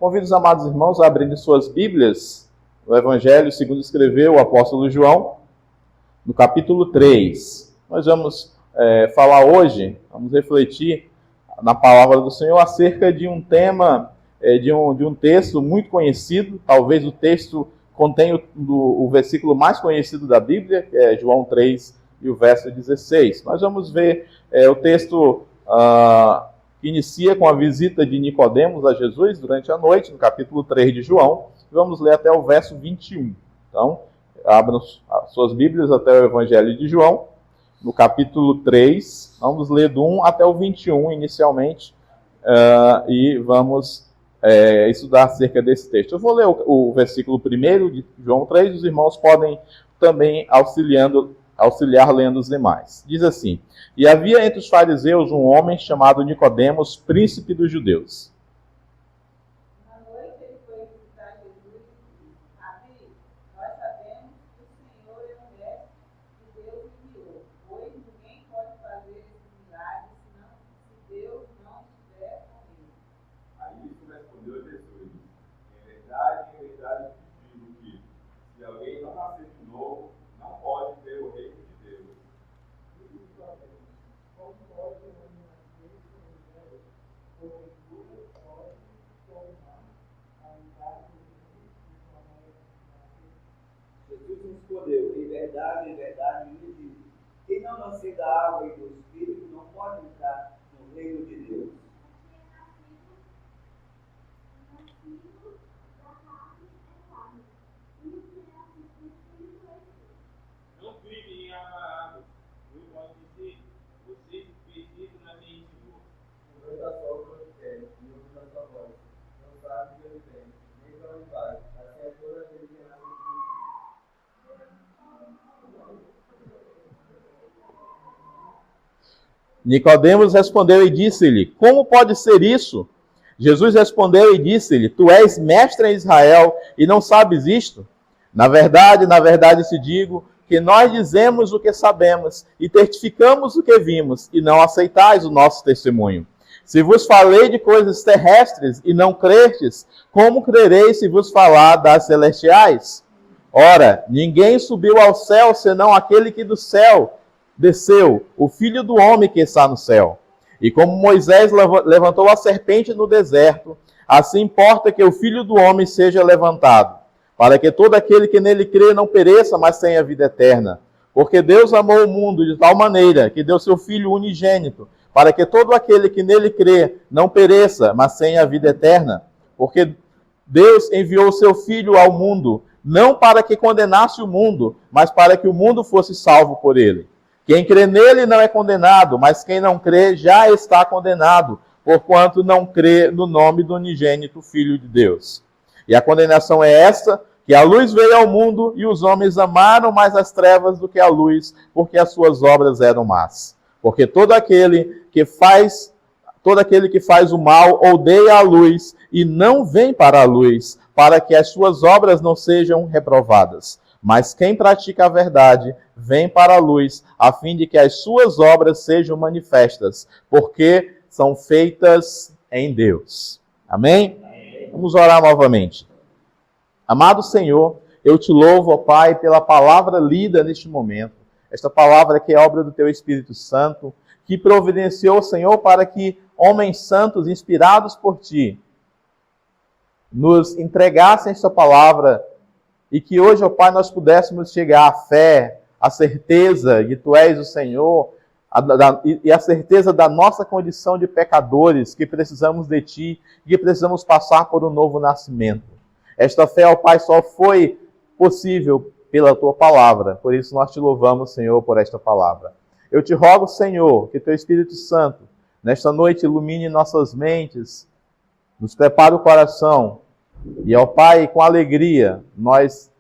Convido os amados irmãos a abrirem suas Bíblias no Evangelho segundo escreveu o apóstolo João, no capítulo 3. Nós vamos falar hoje, vamos refletir na palavra do Senhor acerca de um tema, de um texto muito conhecido. Talvez o texto contenha o versículo mais conhecido da Bíblia, que é João 3 e o verso 16. Nós vamos ver o texto que inicia com a visita de Nicodemos a Jesus durante a noite, no capítulo 3 de João. Vamos ler até o verso 21. Então, abram as suas Bíblias até o Evangelho de João, no capítulo 3. Vamos ler do 1 até o 21 inicialmente, e vamos estudar acerca desse texto. Eu vou ler o versículo 1 de João 3, os irmãos podem também auxiliar lendo os demais. Diz assim: E havia entre os fariseus um homem chamado Nicodemos, príncipe dos judeus. Na noite ele foi visitar Jesus e disse: Rabi, nós sabemos que o Senhor é um mestre que Deus enviou, pois ninguém pode fazer esses milagres se Deus não estiver com ele. A isso respondeu Jesus: em verdade te digo que, se alguém não nascer de novo, não pode ver o reino de Deus. Como pode o homem nascer sem Deus? Porventura pode tornar a idade de sua mãe nascer? Jesus respondeu: em verdade lhe digo, quem não nascer da água e do Espírito não pode entrar no reino de Deus. Não vivem amarrados. Eu posso dizer, vocês precisam na mente boa. O vento assopra onde quer, e ouve a sua voz. Não sabe de onde vem, nem para onde vai. Assim é toda aquele que nasce de Nicodemos respondeu e disse-lhe: Como pode ser isso? Jesus respondeu e disse-lhe: Tu és mestre em Israel e não sabes isto? Na verdade te digo que nós dizemos o que sabemos e testificamos o que vimos, e não aceitais o nosso testemunho. Se vos falei de coisas terrestres e não crestes, como crereis se vos falar das celestiais? Ora, ninguém subiu ao céu senão aquele que do céu desceu, o Filho do Homem que está no céu. E como Moisés levantou a serpente no deserto, assim importa que o Filho do Homem seja levantado, para que todo aquele que nele crê não pereça, mas tenha vida eterna. Porque Deus amou o mundo de tal maneira que deu seu Filho unigênito, para que todo aquele que nele crê não pereça, mas tenha a vida eterna. Porque Deus enviou o seu Filho ao mundo, não para que condenasse o mundo, mas para que o mundo fosse salvo por ele. Quem crê nele não é condenado, mas quem não crê já está condenado, porquanto não crê no nome do unigênito Filho de Deus. E a condenação é esta, que a luz veio ao mundo e os homens amaram mais as trevas do que a luz, porque as suas obras eram más. Porque todo aquele que faz o mal odeia a luz e não vem para a luz, para que as suas obras não sejam reprovadas. Mas quem pratica a verdade vem para a luz, a fim de que as suas obras sejam manifestas, porque são feitas em Deus. Amém? Vamos orar novamente. Amado Senhor, eu te louvo, ó Pai, pela palavra lida neste momento. Esta palavra que é obra do Teu Espírito Santo, que providenciou, Senhor, para que homens santos, inspirados por Ti, nos entregassem esta palavra e que hoje, ó Pai, nós pudéssemos chegar à fé, à certeza de Tu és o Senhor, e a certeza da nossa condição de pecadores, que precisamos de Ti, e que precisamos passar por um novo nascimento. Esta fé, ó Pai, só foi possível pela Tua palavra, por isso nós Te louvamos, Senhor, por esta palavra. Eu Te rogo, Senhor, que Teu Espírito Santo, nesta noite, ilumine nossas mentes, nos prepare o coração, e, ó Pai, com alegria, nós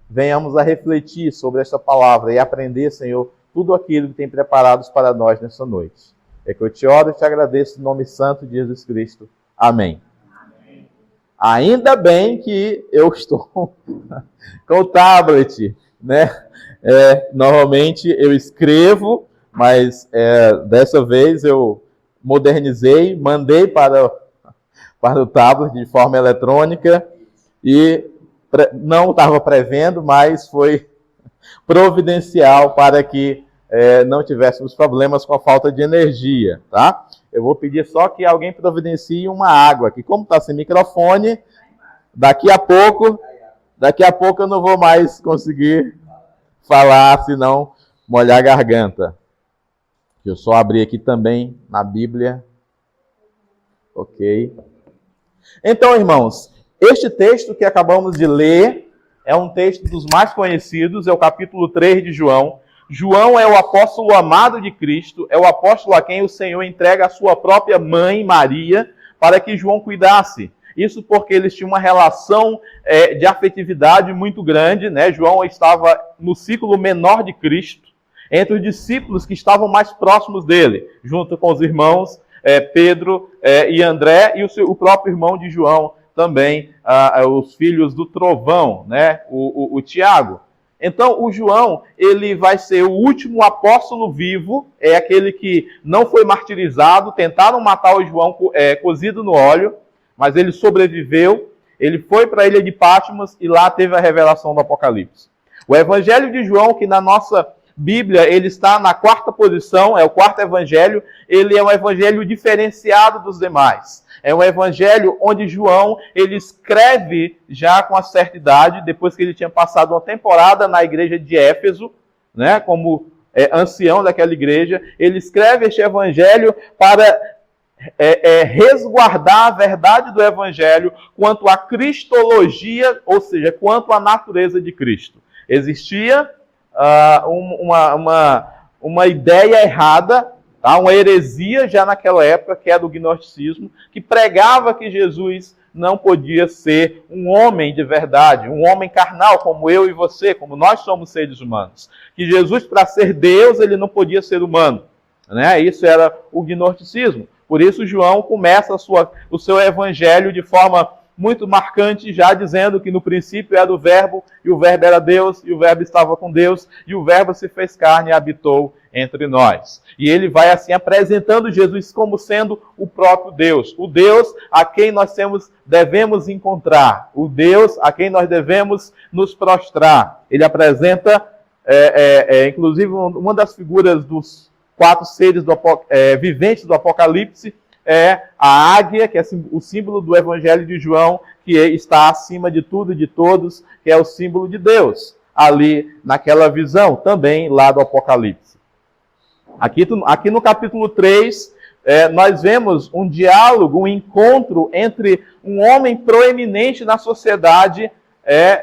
venhamos a refletir sobre esta palavra e aprender, Senhor, tudo aquilo que tem preparado para nós nessa noite. É que eu te oro e te agradeço em nome santo de Jesus Cristo. Amém. Amém. Ainda bem que eu estou com o tablet, né? Normalmente eu escrevo, mas dessa vez eu modernizei, mandei para para o tablet de forma eletrônica e não estava prevendo, mas foi providencial para que não tivéssemos problemas com a falta de energia, tá? Eu vou pedir só que alguém providencie uma água, que como está sem microfone, daqui a pouco eu não vou mais conseguir falar, senão molhar a garganta. Deixa eu só abrir aqui também na Bíblia. Ok. Então, irmãos, este texto que acabamos de ler é um texto dos mais conhecidos, é o capítulo 3 de João. João é o apóstolo amado de Cristo, é o apóstolo a quem o Senhor entrega a sua própria mãe, Maria, para que João cuidasse. Isso porque eles tinham uma relação de afetividade muito grande, né? João estava no ciclo menor de Cristo, entre os discípulos que estavam mais próximos dele, junto com os irmãos Pedro e André, e o próprio irmão de João também, os filhos do trovão, né? o Tiago. Então, o João, ele vai ser o último apóstolo vivo, é aquele que não foi martirizado, tentaram matar o João cozido no óleo, mas ele sobreviveu, ele foi para a ilha de Patmos e lá teve a revelação do Apocalipse. O Evangelho de João, que na nossa Bíblia, ele está na 4ª posição, é o 4º evangelho, ele é um evangelho diferenciado dos demais. É um evangelho onde João, ele escreve já com uma certa idade, depois que ele tinha passado uma temporada na igreja de Éfeso, né, como ancião daquela igreja, ele escreve este evangelho para resguardar a verdade do evangelho quanto à cristologia, ou seja, quanto à natureza de Cristo. Existia uma ideia errada, tá? Uma heresia já naquela época, que é do gnosticismo, que pregava que Jesus não podia ser um homem de verdade, um homem carnal, como eu e você, como nós somos seres humanos. Que Jesus, para ser Deus, ele não podia ser humano. Né? Isso era o gnosticismo. Por isso, João começa o seu evangelho de forma muito marcante, já dizendo que no princípio era o Verbo, e o Verbo era Deus, e o Verbo estava com Deus, e o Verbo se fez carne e habitou entre nós. E ele vai assim apresentando Jesus como sendo o próprio Deus, o Deus a quem nós devemos encontrar, o Deus a quem nós devemos nos prostrar. Ele apresenta, inclusive, uma das figuras dos 4 seres viventes do Apocalipse, é a águia, que é o símbolo do Evangelho de João, que está acima de tudo e de todos, que é o símbolo de Deus, ali naquela visão, também lá do Apocalipse. Aqui no capítulo 3, nós vemos um diálogo, um encontro entre um homem proeminente na sociedade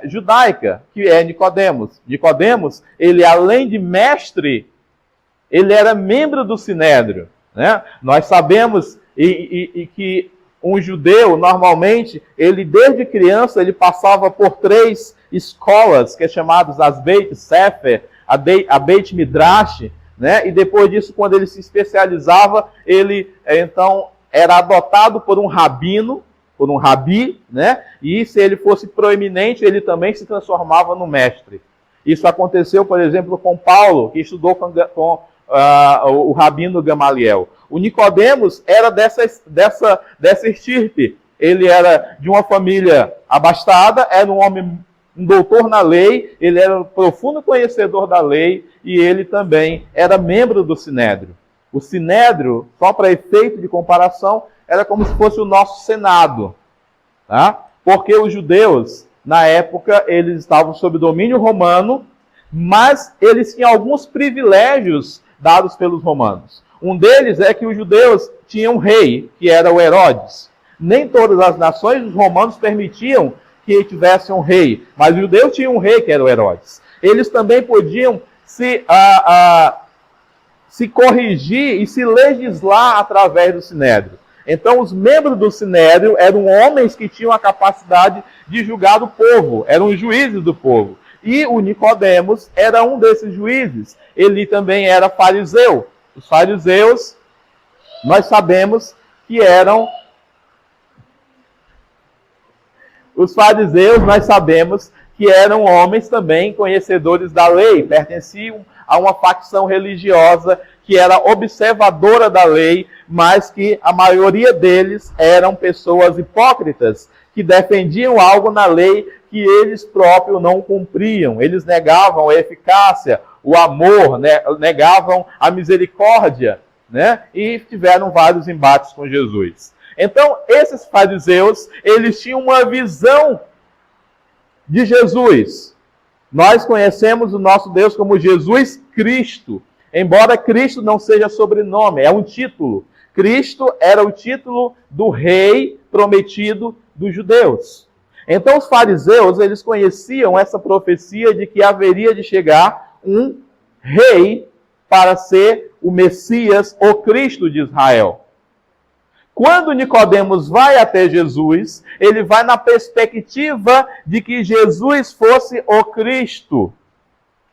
judaica, que é Nicodemos. Nicodemos, ele além de mestre, ele era membro do Sinédrio. Né? Nós sabemos que um judeu, normalmente, ele desde criança, ele passava por 3 escolas, que é chamadas as Beit Sefer, a Beit Midrash, né? E depois disso, quando ele se especializava, ele então era adotado por um rabino, por um rabi, né? E se ele fosse proeminente, ele também se transformava no mestre. Isso aconteceu, por exemplo, com Paulo, que estudou com o rabino Gamaliel. O Nicodemos era dessa estirpe. Ele era de uma família abastada, era um homem, um doutor na lei, ele era um profundo conhecedor da lei e ele também era membro do Sinédrio. O Sinédrio, só para efeito de comparação, era como se fosse o nosso Senado. Tá? Porque os judeus, na época, eles estavam sob domínio romano, mas eles tinham alguns privilégios dados pelos romanos. Um deles é que os judeus tinham um rei, que era o Herodes. Nem todas as nações dos romanos permitiam que tivessem um rei, mas os judeus tinham um rei, que era o Herodes. Eles também podiam se corrigir e se legislar através do Sinédrio. Então, os membros do Sinédrio eram homens que tinham a capacidade de julgar o povo, eram juízes do povo. E o Nicodemos era um desses juízes. Ele também era fariseu. Os fariseus, nós sabemos que eram... Os fariseus, nós sabemos que eram homens também conhecedores da lei, pertenciam a uma facção religiosa que era observadora da lei, mas que a maioria deles eram pessoas hipócritas, que defendiam algo na lei que eles próprios não cumpriam. Eles negavam a eficácia, o amor, né? Negavam a misericórdia, né? E tiveram vários embates com Jesus. Então, esses fariseus, eles tinham uma visão de Jesus. Nós conhecemos o nosso Deus como Jesus Cristo, embora Cristo não seja sobrenome, é um título. Cristo era o título do rei prometido dos judeus. Então os fariseus, eles conheciam essa profecia de que haveria de chegar um rei para ser o Messias, o Cristo de Israel. Quando Nicodemos vai até Jesus, ele vai na perspectiva de que Jesus fosse o Cristo,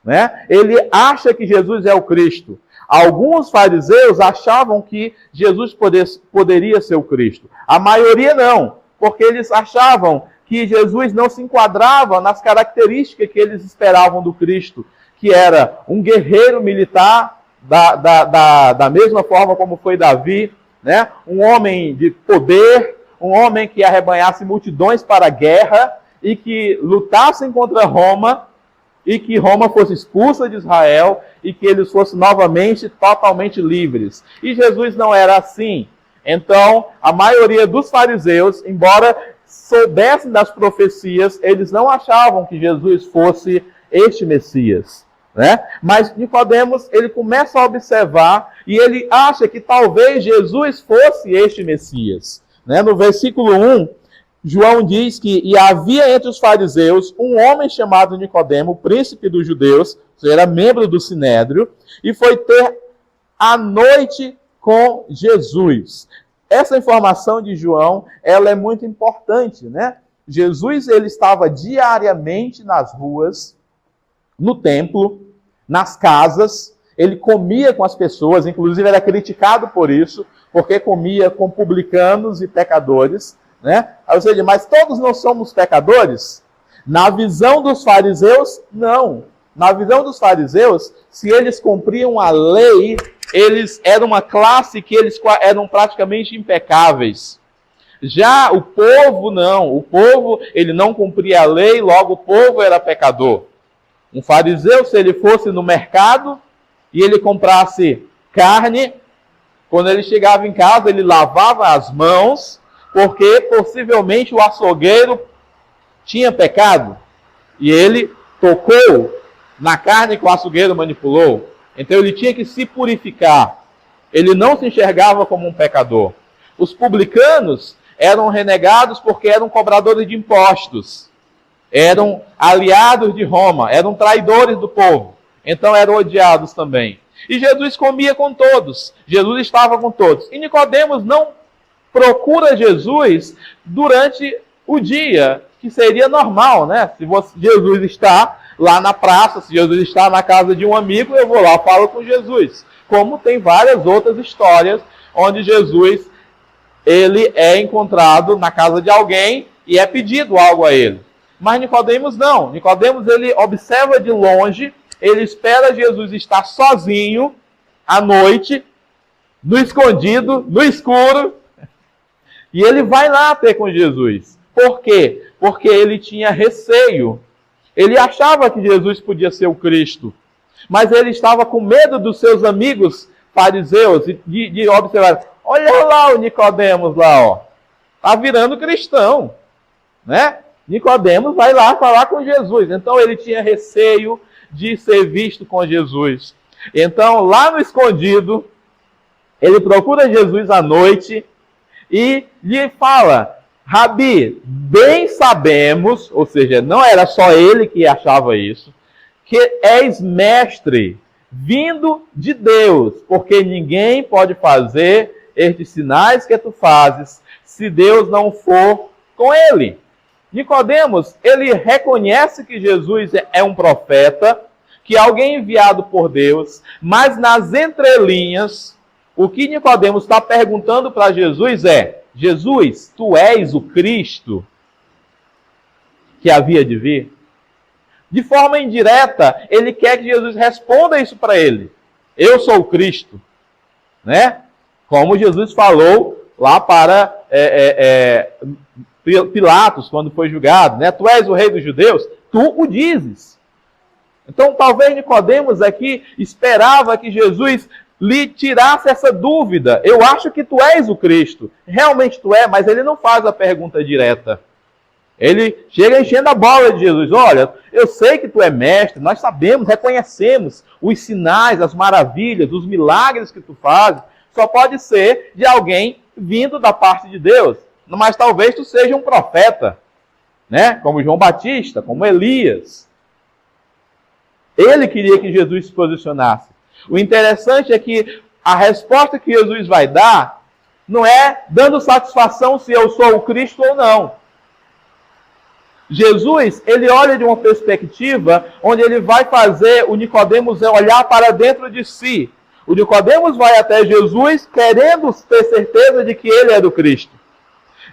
né? Ele acha que Jesus é o Cristo. Alguns fariseus achavam que Jesus poderia ser o Cristo. A maioria não, porque eles achavam que Jesus não se enquadrava nas características que eles esperavam do Cristo, que era um guerreiro militar, da mesma forma como foi Davi, né? Um homem de poder, um homem que arrebanhasse multidões para a guerra e que lutassem contra Roma, e que Roma fosse expulsa de Israel e que eles fossem novamente totalmente livres. E Jesus não era assim. Então, a maioria dos fariseus, embora soubessem das profecias, eles não achavam que Jesus fosse este Messias, né? Mas Nicodemos, ele começa a observar e ele acha que talvez Jesus fosse este Messias, né? No versículo 1, João diz que e havia entre os fariseus um homem chamado Nicodemo, príncipe dos judeus, era membro do Sinédrio, e foi ter a noite com Jesus. Essa informação de João, ela é muito importante, né? Jesus, ele estava diariamente nas ruas, no templo, nas casas, ele comia com as pessoas, inclusive era criticado por isso, porque comia com publicanos e pecadores, né? Ou seja, mas todos não somos pecadores? Na visão dos fariseus, não. Na visão dos fariseus, se eles cumpriam a lei, eles eram uma classe que eles eram praticamente impecáveis. Já o povo não. O povo, ele não cumpria a lei, logo o povo era pecador. Um fariseu, se ele fosse no mercado e ele comprasse carne, quando ele chegava em casa, ele lavava as mãos, porque possivelmente o açougueiro tinha pecado. E ele tocou na carne que o açougueiro manipulou. Então ele tinha que se purificar. Ele não se enxergava como um pecador. Os publicanos eram renegados porque eram cobradores de impostos. Eram aliados de Roma. Eram traidores do povo. Então eram odiados também. E Jesus comia com todos. Jesus estava com todos. E Nicodemos não procura Jesus durante o dia, que seria normal, né? Se Jesus está lá na praça, se Jesus está na casa de um amigo, eu vou lá e falo com Jesus. Como tem várias outras histórias onde Jesus, ele é encontrado na casa de alguém e é pedido algo a ele. Mas Nicodemos não. Nicodemos, ele observa de longe, ele espera Jesus estar sozinho à noite, no escondido, no escuro, e ele vai lá ter com Jesus. Por quê? Porque ele tinha receio. Ele achava que Jesus podia ser o Cristo, mas ele estava com medo dos seus amigos fariseus de observar. Olha lá o Nicodemos lá, ó. Tá virando cristão, né? Nicodemos vai lá falar com Jesus. Então ele tinha receio de ser visto com Jesus. Então lá no escondido, ele procura Jesus à noite e lhe fala: Rabi, bem sabemos, ou seja, não era só ele que achava isso, que és mestre, vindo de Deus, porque ninguém pode fazer estes sinais que tu fazes, se Deus não for com ele. Nicodemos, ele reconhece que Jesus é um profeta, que é alguém enviado por Deus, mas nas entrelinhas, o que Nicodemos está perguntando para Jesus é: Jesus, tu és o Cristo que havia de vir? De forma indireta, ele quer que Jesus responda isso para ele. Eu sou o Cristo. né? Como Jesus falou lá para Pilatos, quando foi julgado, né? Tu és o rei dos judeus, tu o dizes. Então, talvez Nicodemos aqui esperava que Jesus lhe tirasse essa dúvida. Eu acho que tu és o Cristo. Realmente tu é, mas ele não faz a pergunta direta. Ele chega enchendo a bola de Jesus. Olha, eu sei que tu é mestre, nós sabemos, reconhecemos os sinais, as maravilhas, os milagres que tu fazes. Só pode ser de alguém vindo da parte de Deus. Mas talvez tu seja um profeta, né? Como João Batista, como Elias. Ele queria que Jesus se posicionasse. O interessante é que a resposta que Jesus vai dar não é dando satisfação se eu sou o Cristo ou não. Jesus, ele olha de uma perspectiva onde ele vai fazer o Nicodemos olhar para dentro de si. O Nicodemos vai até Jesus querendo ter certeza de que ele é do Cristo.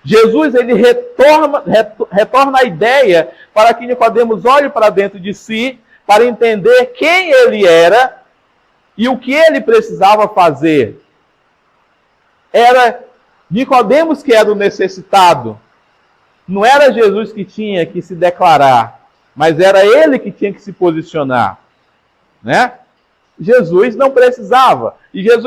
Jesus, ele retorna a ideia para que Nicodemos olhe para dentro de si, para entender quem ele era e o que ele precisava fazer. Era Nicodemos que era o necessitado. Não era Jesus que tinha que se declarar, mas era ele que tinha que se posicionar, né? Jesus não precisava.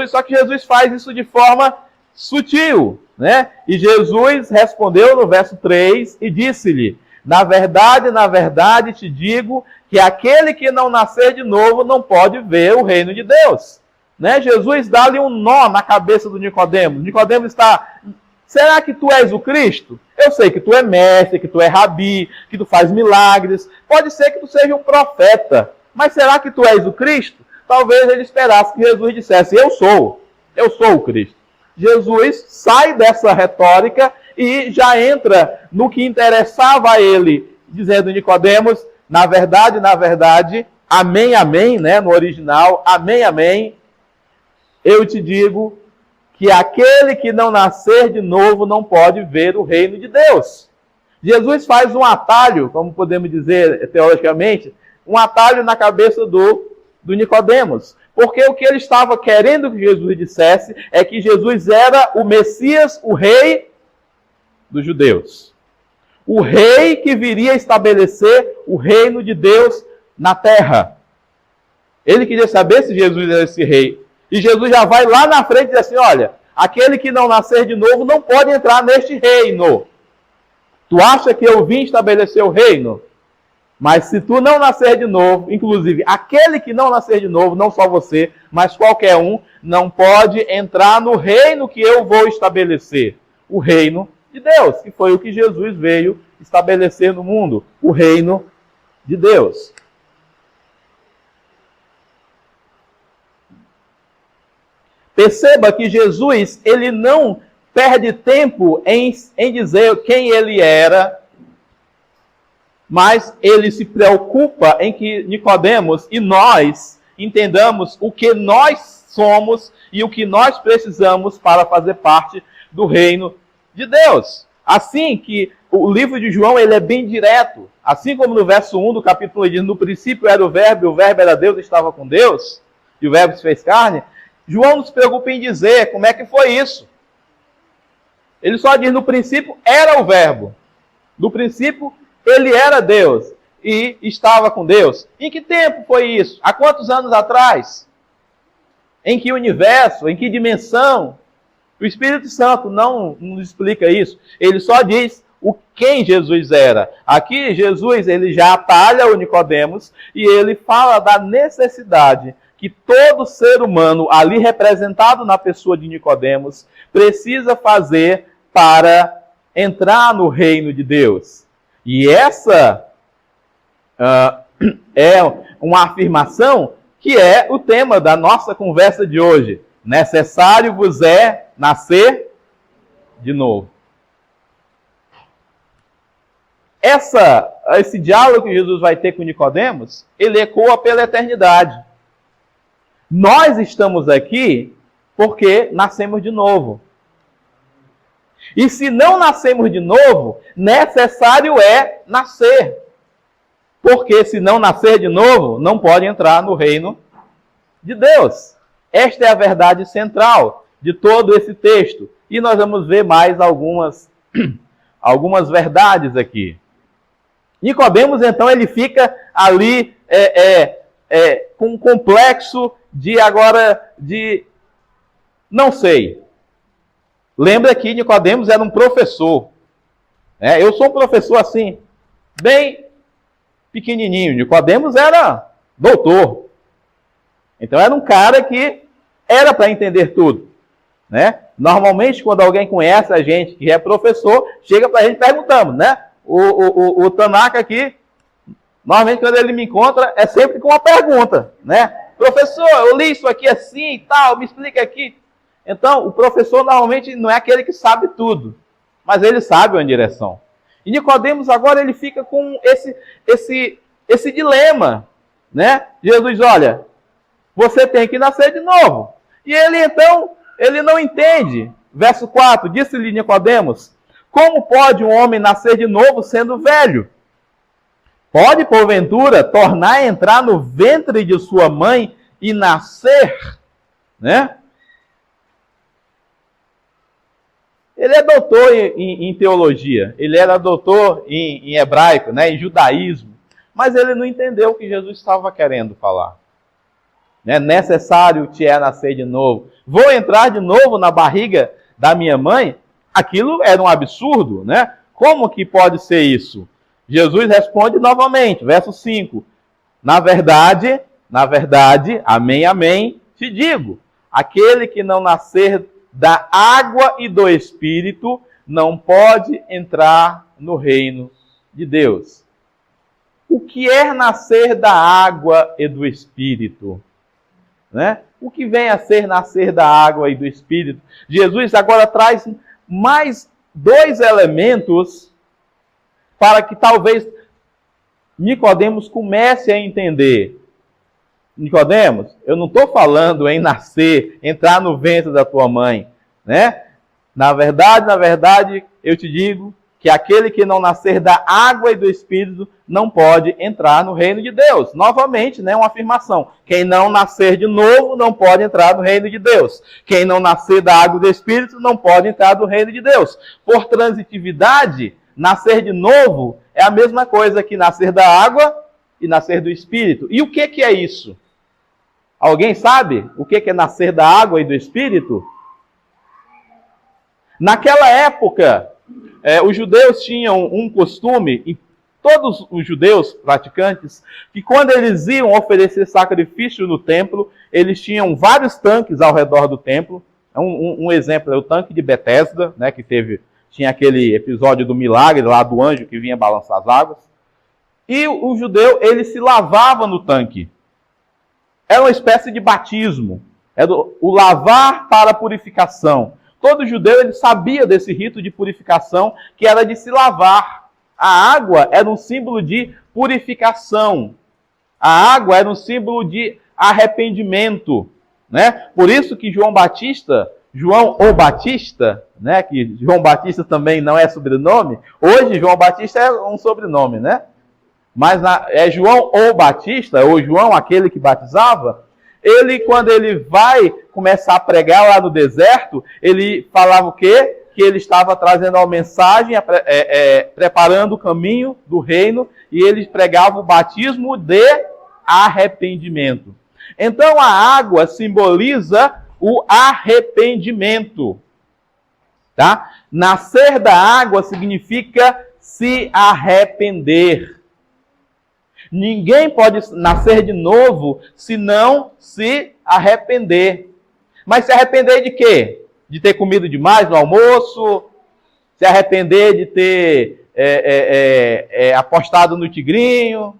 Só que Jesus faz isso de forma sutil, né? E Jesus respondeu no verso 3 e disse-lhe: na verdade te digo que aquele que não nascer de novo não pode ver o reino de Deus. Né? Jesus dá-lhe um nó na cabeça do Nicodemos. Nicodemos está: será que tu és o Cristo? Eu sei que tu é mestre, que tu é rabi, que tu faz milagres. Pode ser que tu seja um profeta. Mas será que tu és o Cristo? Talvez ele esperasse que Jesus dissesse: eu sou o Cristo. Jesus sai dessa retórica e já entra no que interessava a ele, dizendo: Nicodemos, na verdade, amém, amém, né? No original, amém, amém, eu te digo que aquele que não nascer de novo não pode ver o reino de Deus. Jesus faz um atalho, como podemos dizer teologicamente, um atalho na cabeça do Nicodemos. Porque o que ele estava querendo que Jesus dissesse é que Jesus era o Messias, o rei dos judeus. O rei que viria estabelecer o reino de Deus na terra. Ele queria saber se Jesus era esse rei. E Jesus já vai lá na frente e diz assim: olha, aquele que não nascer de novo não pode entrar neste reino. Tu acha que eu vim estabelecer o reino? Mas se tu não nascer de novo, inclusive aquele que não nascer de novo, não só você, mas qualquer um, não pode entrar no reino que eu vou estabelecer. O reino de Deus, que foi o que Jesus veio estabelecer no mundo. O reino de Deus. Perceba que Jesus, ele não perde tempo em dizer quem ele era, mas ele se preocupa em que Nicodemos e nós entendamos o que nós somos e o que nós precisamos para fazer parte do reino de Deus. Assim que o livro de João ele é bem direto. Assim como no verso 1 do capítulo 1 diz: no princípio era o verbo era Deus e estava com Deus, e o verbo se fez carne. João não se preocupa em dizer como é que foi isso. Ele só diz: no princípio era o verbo. No princípio ele era Deus e estava com Deus. Em que tempo foi isso? Há quantos anos atrás? Em que universo? Em que dimensão? O Espírito Santo não nos explica isso. Ele só diz quem Jesus era. Aqui Jesus ele já atalha o Nicodemos e ele fala da necessidade que todo ser humano ali representado na pessoa de Nicodemos precisa fazer para entrar no reino de Deus. E essa é uma afirmação que é o tema da nossa conversa de hoje. Necessário vos é nascer de novo. Esse diálogo que Jesus vai ter com Nicodemos, ele ecoa pela eternidade. Nós estamos aqui porque nascemos de novo. E se não nascemos de novo, necessário é nascer. Porque se não nascer de novo, não pode entrar no reino de Deus. Esta é a verdade central de todo esse texto. E nós vamos ver mais algumas verdades aqui. Nicodemos, então, ele fica ali com um complexo de não sei. Lembra que Nicodemos era um professor. Eu sou um professor assim, bem pequenininho. Nicodemos era doutor. Então era um cara que era para entender tudo. Normalmente, quando alguém conhece a gente que é professor, chega para a gente perguntando, O Tanaka aqui, normalmente quando ele me encontra, é sempre com uma pergunta, Professor, eu li isso aqui assim e tal, me explica aqui. Então, o professor normalmente não é aquele que sabe tudo, mas ele sabe uma direção. E Nicodemos agora ele fica com esse dilema, Jesus, olha, você tem que nascer de novo. E ele então, ele não entende. Verso 4, disse-lhe Nicodemos, como pode um homem nascer de novo sendo velho? Pode, porventura, tornar a entrar no ventre de sua mãe e nascer? Ele é doutor em teologia, ele era doutor em hebraico, em judaísmo, mas ele não entendeu o que Jesus estava querendo falar. Necessário te é nascer de novo. Vou entrar de novo na barriga da minha mãe? Aquilo era um absurdo, Como que pode ser isso? Jesus responde novamente, verso 5. Na verdade, amém, amém, te digo, aquele que não nascer da água e do Espírito não pode entrar no reino de Deus. O que é nascer da água e do Espírito? O que vem a ser nascer da água e do Espírito? Jesus agora traz mais 2 elementos para que talvez Nicodemos comece a entender. Nicodemos, eu não estou falando em nascer, entrar no ventre da tua mãe, Na verdade, eu te digo que aquele que não nascer da água e do Espírito não pode entrar no reino de Deus. Novamente, uma afirmação. Quem não nascer de novo não pode entrar no reino de Deus. Quem não nascer da água e do Espírito não pode entrar no reino de Deus. Por transitividade, nascer de novo é a mesma coisa que nascer da água e nascer do Espírito. E o que é isso? Alguém sabe o que é nascer da água e do Espírito? Naquela época, os judeus tinham um costume, e todos os judeus praticantes, que quando eles iam oferecer sacrifício no templo, eles tinham vários tanques ao redor do templo. Um exemplo é o tanque de Betesda, que tinha aquele episódio do milagre lá do anjo que vinha balançar as águas. E o judeu, ele se lavava no tanque. Era uma espécie de batismo. Era o lavar para a purificação. Todo judeu ele sabia desse rito de purificação, que era de se lavar. A água era um símbolo de purificação. A água era um símbolo de arrependimento. Por isso que João o Batista, que João Batista também não é sobrenome, hoje João Batista é um sobrenome, Mas é João o Batista, ou João aquele que batizava, ele, quando ele vai começar a pregar lá no deserto, ele falava o quê? Que ele estava trazendo uma mensagem, preparando o caminho do reino, e ele pregava o batismo de arrependimento. Então a água simboliza o arrependimento. Tá? Nascer da água significa se arrepender. Ninguém pode nascer de novo se não se arrepender. Mas se arrepender de quê? De ter comido demais no almoço? Se arrepender de ter apostado no tigrinho?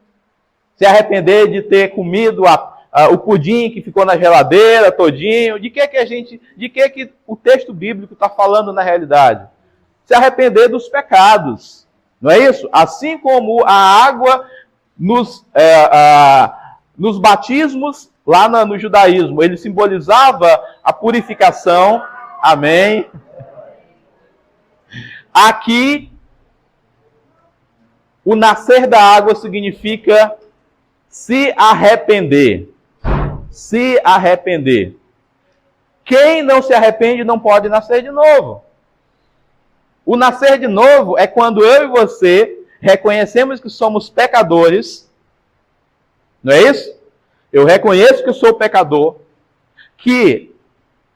Se arrepender de ter comido o pudim que ficou na geladeira todinho? De que o texto bíblico está falando na realidade? Se arrepender dos pecados. Não é isso? Assim como a água nos batismos, lá no judaísmo, ele simbolizava a purificação. Amém? Aqui, o nascer da água significa se arrepender. Se arrepender. Quem não se arrepende não pode nascer de novo. O nascer de novo é quando eu e você reconhecemos que somos pecadores. Não é isso? Eu reconheço que eu sou pecador, que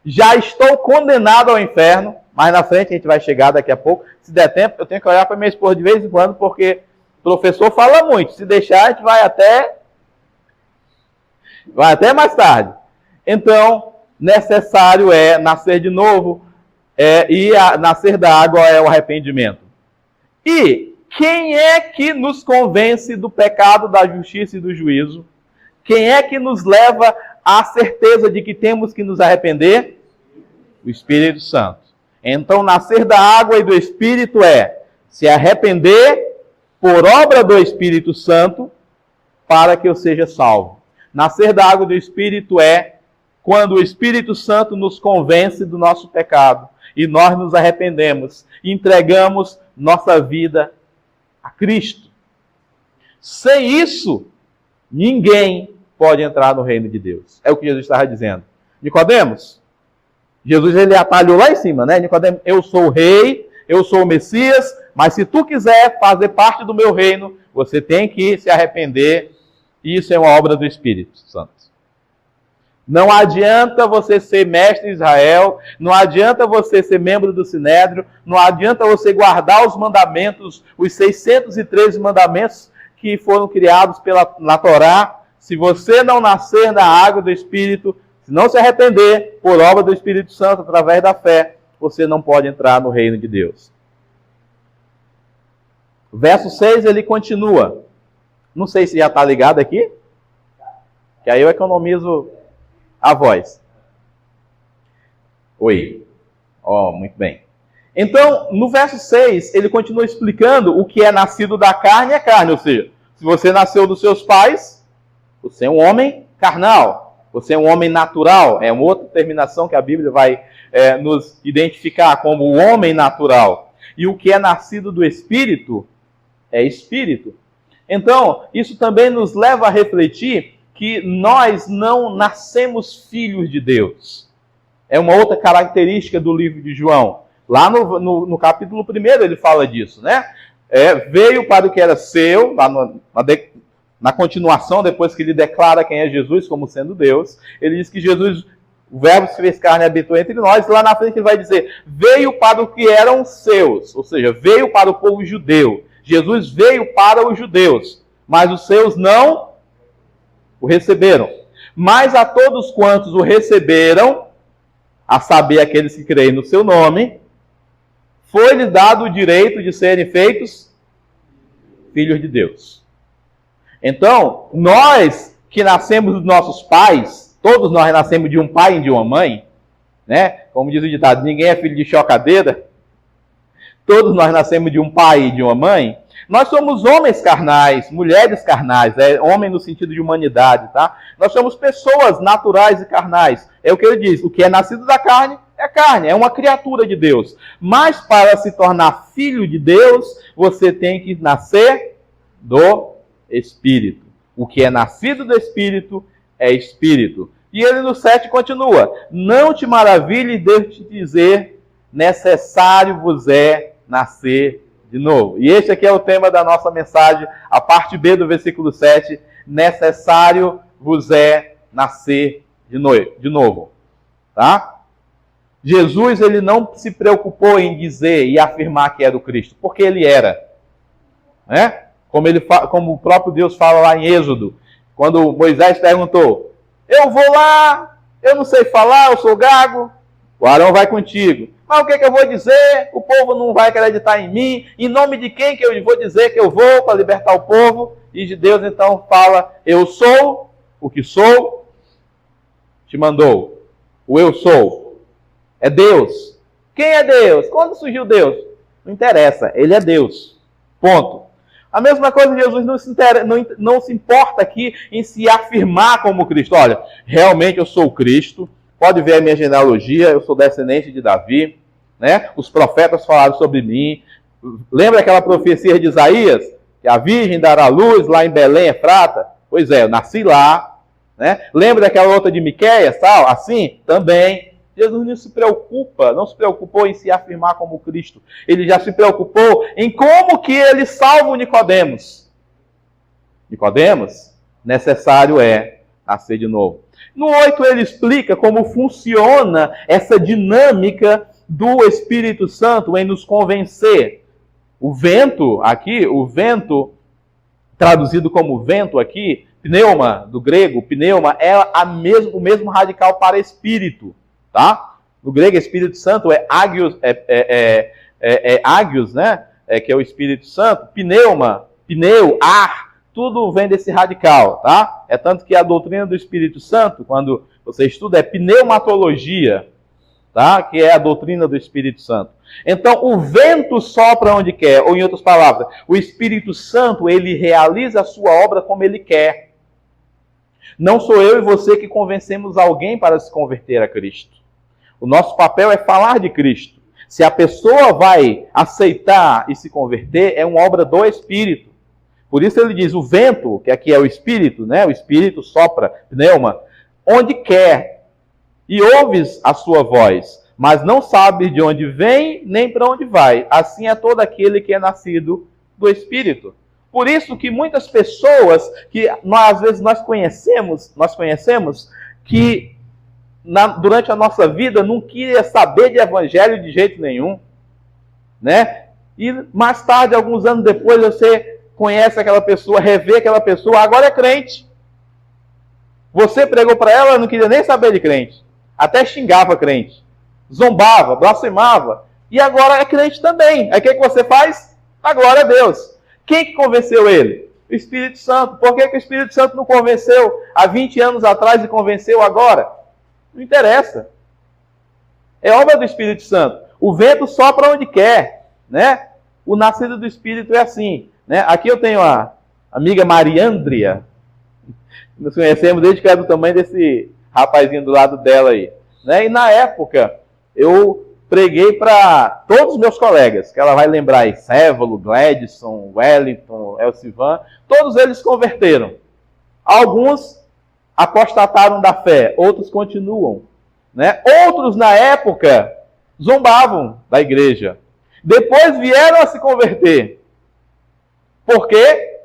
já estou condenado ao inferno, mas na frente a gente vai chegar daqui a pouco. Se der tempo, eu tenho que olhar para minha esposa de vez em quando, porque o professor fala muito. Se deixar, a gente vai até mais tarde. Então, necessário é nascer de novo, nascer da água é o arrependimento. E quem é que nos convence do pecado, da justiça e do juízo? Quem é que nos leva à certeza de que temos que nos arrepender? O Espírito Santo. Então, nascer da água e do Espírito é se arrepender por obra do Espírito Santo para que eu seja salvo. Nascer da água e do Espírito é quando o Espírito Santo nos convence do nosso pecado e nós nos arrependemos e entregamos nossa vida a Cristo. Sem isso, ninguém pode entrar no reino de Deus. É o que Jesus estava dizendo. Nicodemos, Jesus ele atalhou lá em cima, né? Nicodemos, eu sou o rei, eu sou o Messias, mas se tu quiser fazer parte do meu reino, você tem que se arrepender. Isso é uma obra do Espírito Santo. Não adianta você ser mestre em Israel, não adianta você ser membro do Sinédrio, não adianta você guardar os mandamentos, os 613 mandamentos que foram criados na Torá, se você não nascer da água do Espírito, se não se arrepender por obra do Espírito Santo através da fé, você não pode entrar no reino de Deus. Verso 6, ele continua. Não sei se já está ligado aqui, que aí eu economizo a voz. Oi. Muito bem. Então, no verso 6, ele continua explicando o que é nascido da carne é carne. Ou seja, se você nasceu dos seus pais, você é um homem carnal. Você é um homem natural. É uma outra terminação que a Bíblia vai nos identificar como o homem natural. E o que é nascido do Espírito é Espírito. Então, isso também nos leva a refletir que nós não nascemos filhos de Deus. É uma outra característica do livro de João. Lá no capítulo 1 ele fala disso, né? Veio para o que era seu, lá na continuação, depois que ele declara quem é Jesus como sendo Deus, ele diz que Jesus, o verbo se fez carne e habitou entre nós, e lá na frente ele vai dizer, veio para o que eram seus, ou seja, veio para o povo judeu. Jesus veio para os judeus, mas os seus não o receberam. Mas a todos quantos o receberam, a saber, aqueles que creem no seu nome, foi-lhes dado o direito de serem feitos filhos de Deus. Então, nós que nascemos dos nossos pais, todos nós nascemos de um pai e de uma mãe, né? Como diz o ditado, ninguém é filho de chocadeira. Todos nós nascemos de um pai e de uma mãe. Nós somos homens carnais, mulheres carnais, homem no sentido de humanidade, tá? Nós somos pessoas naturais e carnais. É o que ele diz, o que é nascido da carne, é uma criatura de Deus. Mas para se tornar filho de Deus, você tem que nascer do Espírito. O que é nascido do Espírito é Espírito. E ele no 7 continua, não te maravilhe de te dizer, necessário vos é nascer de novo. E este aqui é o tema da nossa mensagem, a parte B do versículo 7, necessário vos é nascer de novo. Tá? Jesus ele não se preocupou em dizer e afirmar que era o Cristo, porque ele era. Né? Como o próprio Deus fala lá em Êxodo, quando Moisés perguntou, eu vou lá, eu não sei falar, eu sou gago, o Arão vai contigo. Mas o que eu vou dizer? O povo não vai acreditar em mim. Em nome de quem que eu vou dizer que eu vou para libertar o povo? E de Deus então fala, eu sou o que sou, te mandou. O eu sou é Deus. Quem é Deus? Quando surgiu Deus? Não interessa, ele é Deus. Ponto. A mesma coisa, Jesus não se importa aqui em se afirmar como Cristo. Olha, realmente eu sou o Cristo. Pode ver a minha genealogia, eu sou descendente de Davi, né? Os profetas falaram sobre mim. Lembra aquela profecia de Isaías? Que a virgem dará luz lá em Belém, Efrata? Pois é, eu nasci lá. Né? Lembra daquela outra de Miqueias, tal? Assim? Também. Jesus não se preocupou em se afirmar como Cristo. Ele já se preocupou em como que ele salva o Nicodemos. Nicodemos, necessário é nascer de novo. No 8 ele explica como funciona essa dinâmica do Espírito Santo em nos convencer. O vento aqui, o vento traduzido como vento aqui, pneuma, do grego, pneuma, é o mesmo radical para espírito, tá? No grego, Espírito Santo é agios, agios, né? Que é o Espírito Santo. Pneuma, pneu, ar, tudo vem desse radical, tá? É tanto que a doutrina do Espírito Santo, quando você estuda, é pneumatologia, tá? Que é a doutrina do Espírito Santo. Então, o vento sopra onde quer, ou em outras palavras, o Espírito Santo, ele realiza a sua obra como ele quer. Não sou eu e você que convencemos alguém para se converter a Cristo. O nosso papel é falar de Cristo. Se a pessoa vai aceitar e se converter, é uma obra do Espírito. Por isso ele diz, o vento, que aqui é o Espírito, né? O Espírito sopra, pneuma, onde quer, e ouves a sua voz, mas não sabes de onde vem, nem para onde vai. Assim é todo aquele que é nascido do Espírito. Por isso que muitas pessoas que às vezes nós conhecemos que durante a nossa vida não queria saber de evangelho de jeito nenhum, né? E mais tarde, alguns anos depois, você conhece aquela pessoa, revê aquela pessoa, agora é crente. Você pregou para ela, não queria nem saber de crente. Até xingava crente. Zombava, blasfemava. E agora é crente também. Aí o que você faz? A glória a Deus. Quem que convenceu ele? O Espírito Santo. Por que o Espírito Santo não convenceu há 20 anos atrás e convenceu agora? Não interessa. É obra do Espírito Santo. O vento sopra onde quer, né? O nascido do Espírito é assim, né? Aqui eu tenho a amiga Mariandria. Nos conhecemos desde que era do tamanho desse rapazinho do lado dela aí, né? E na época eu preguei para todos os meus colegas, que ela vai lembrar aí, Sévolo, Gladson, Wellington, Elcivan, todos eles converteram. Alguns apostataram da fé, outros continuam, né? Outros na época zombavam da igreja. Depois vieram a se converter. Por quê?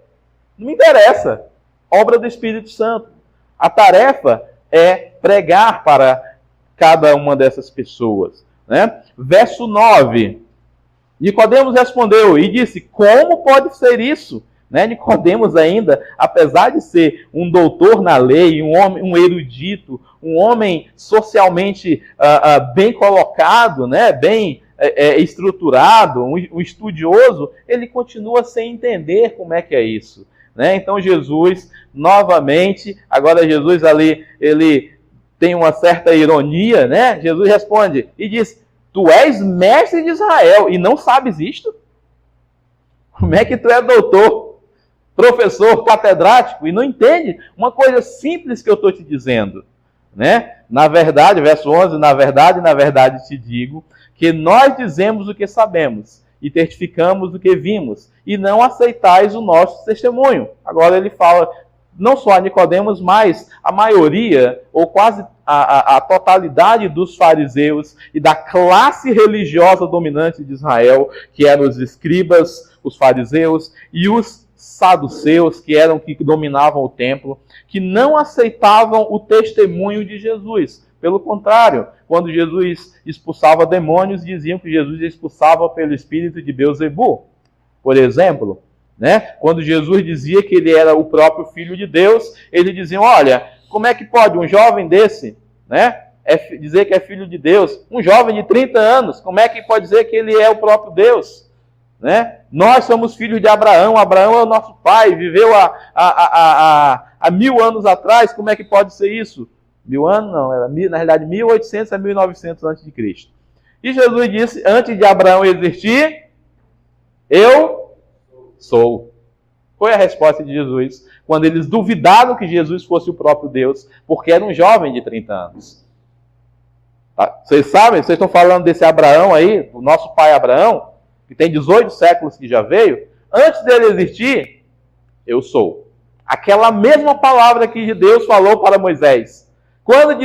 Não me interessa. Obra do Espírito Santo. A tarefa é pregar para cada uma dessas pessoas, né? Verso 9. Nicodemos respondeu e disse, como pode ser isso? Né? Nicodemos ainda, apesar de ser um doutor na lei, um homem, um erudito, um homem socialmente bem colocado, né? Bem estruturado, um estudioso, ele continua sem entender como é que é isso. Né? Então Jesus, novamente, agora Jesus ali, ele tem uma certa ironia, né? Jesus responde e diz, tu és mestre de Israel e não sabes isto? Como é que tu é doutor, professor, catedrático e não entende uma coisa simples que eu estou te dizendo? Né? Na verdade, verso 11, na verdade te digo que nós dizemos o que sabemos e testificamos o que vimos e não aceitais o nosso testemunho. Agora ele fala não só a Nicodemos, mas a maioria, ou quase a totalidade dos fariseus e da classe religiosa dominante de Israel, que eram os escribas, os fariseus e os saduceus, que eram que dominavam o templo, que não aceitavam o testemunho de Jesus. Pelo contrário, quando Jesus expulsava demônios, diziam que Jesus expulsava pelo espírito de Beelzebu, por exemplo. Né? Quando Jesus dizia que ele era o próprio Filho de Deus, eles diziam, olha, como é que pode um jovem desse, né, dizer que é Filho de Deus? Um jovem de 30 anos, como é que pode dizer que ele é o próprio Deus? Né? Nós somos filhos de Abraão, Abraão é o nosso pai, viveu há 1000 anos atrás, como é que pode ser isso? 1000 anos não, era na realidade 1800 a 1900 a.C. E Jesus disse, antes de Abraão existir, eu sou. Foi a resposta de Jesus, quando eles duvidaram que Jesus fosse o próprio Deus, porque era um jovem de 30 anos. Tá? Vocês sabem, vocês estão falando desse Abraão aí, o nosso pai Abraão, que tem 18 séculos que já veio, antes dele existir, eu sou. Aquela mesma palavra que Deus falou para Moisés. Quando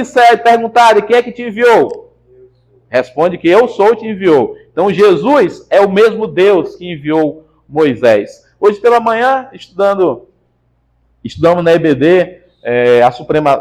perguntarem quem é que te enviou, Responde que eu sou, te enviou. Então Jesus é o mesmo Deus que enviou Moisés. Hoje pela manhã, estudamos na EBD,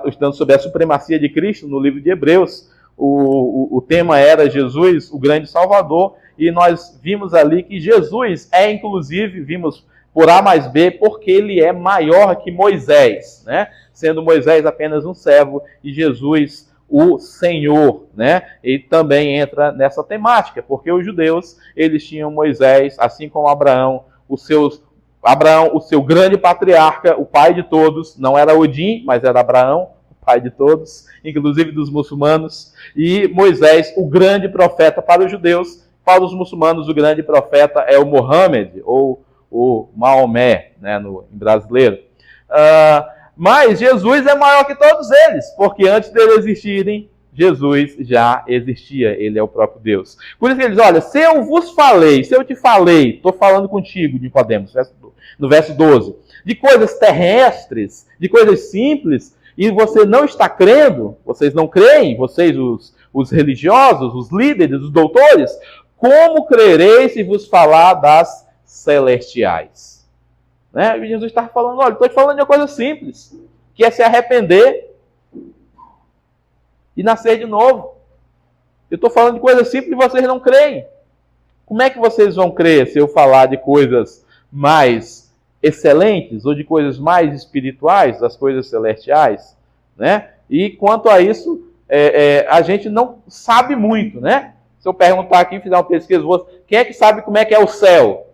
estudando sobre a supremacia de Cristo no livro de Hebreus. O tema era Jesus, o grande Salvador, e nós vimos ali que Jesus inclusive, vimos por A mais B, porque ele é maior que Moisés, né? Sendo Moisés apenas um servo e Jesus o Senhor, né? E também entra nessa temática, porque os judeus, eles tinham Moisés, assim como Abraão, o seu grande patriarca, o pai de todos, não era Odin, mas era Abraão, o pai de todos, inclusive dos muçulmanos, e Moisés, o grande profeta para os judeus. Para os muçulmanos, o grande profeta é o Muhammad, ou o Maomé, né, em brasileiro. Mas Jesus é maior que todos eles, porque antes deles existirem, Jesus já existia, ele é o próprio Deus. Por isso que ele diz, olha, se eu te falei, estou falando contigo, Nicodemos, no verso 12, de coisas terrestres, de coisas simples, e você não está crendo, vocês não creem, vocês os religiosos, os líderes, os doutores, como crereis se vos falar das celestiais? Né? E Jesus está falando, olha, estou te falando de uma coisa simples, que é se arrepender e nascer de novo. Eu estou falando de coisas simples e vocês não creem. Como é que vocês vão crer se eu falar de coisas mais excelentes ou de coisas mais espirituais, das coisas celestiais? Né? E quanto a isso, a gente não sabe muito, né? Se eu perguntar aqui, fizer uma pesquisa, quem é que sabe como é que é o céu?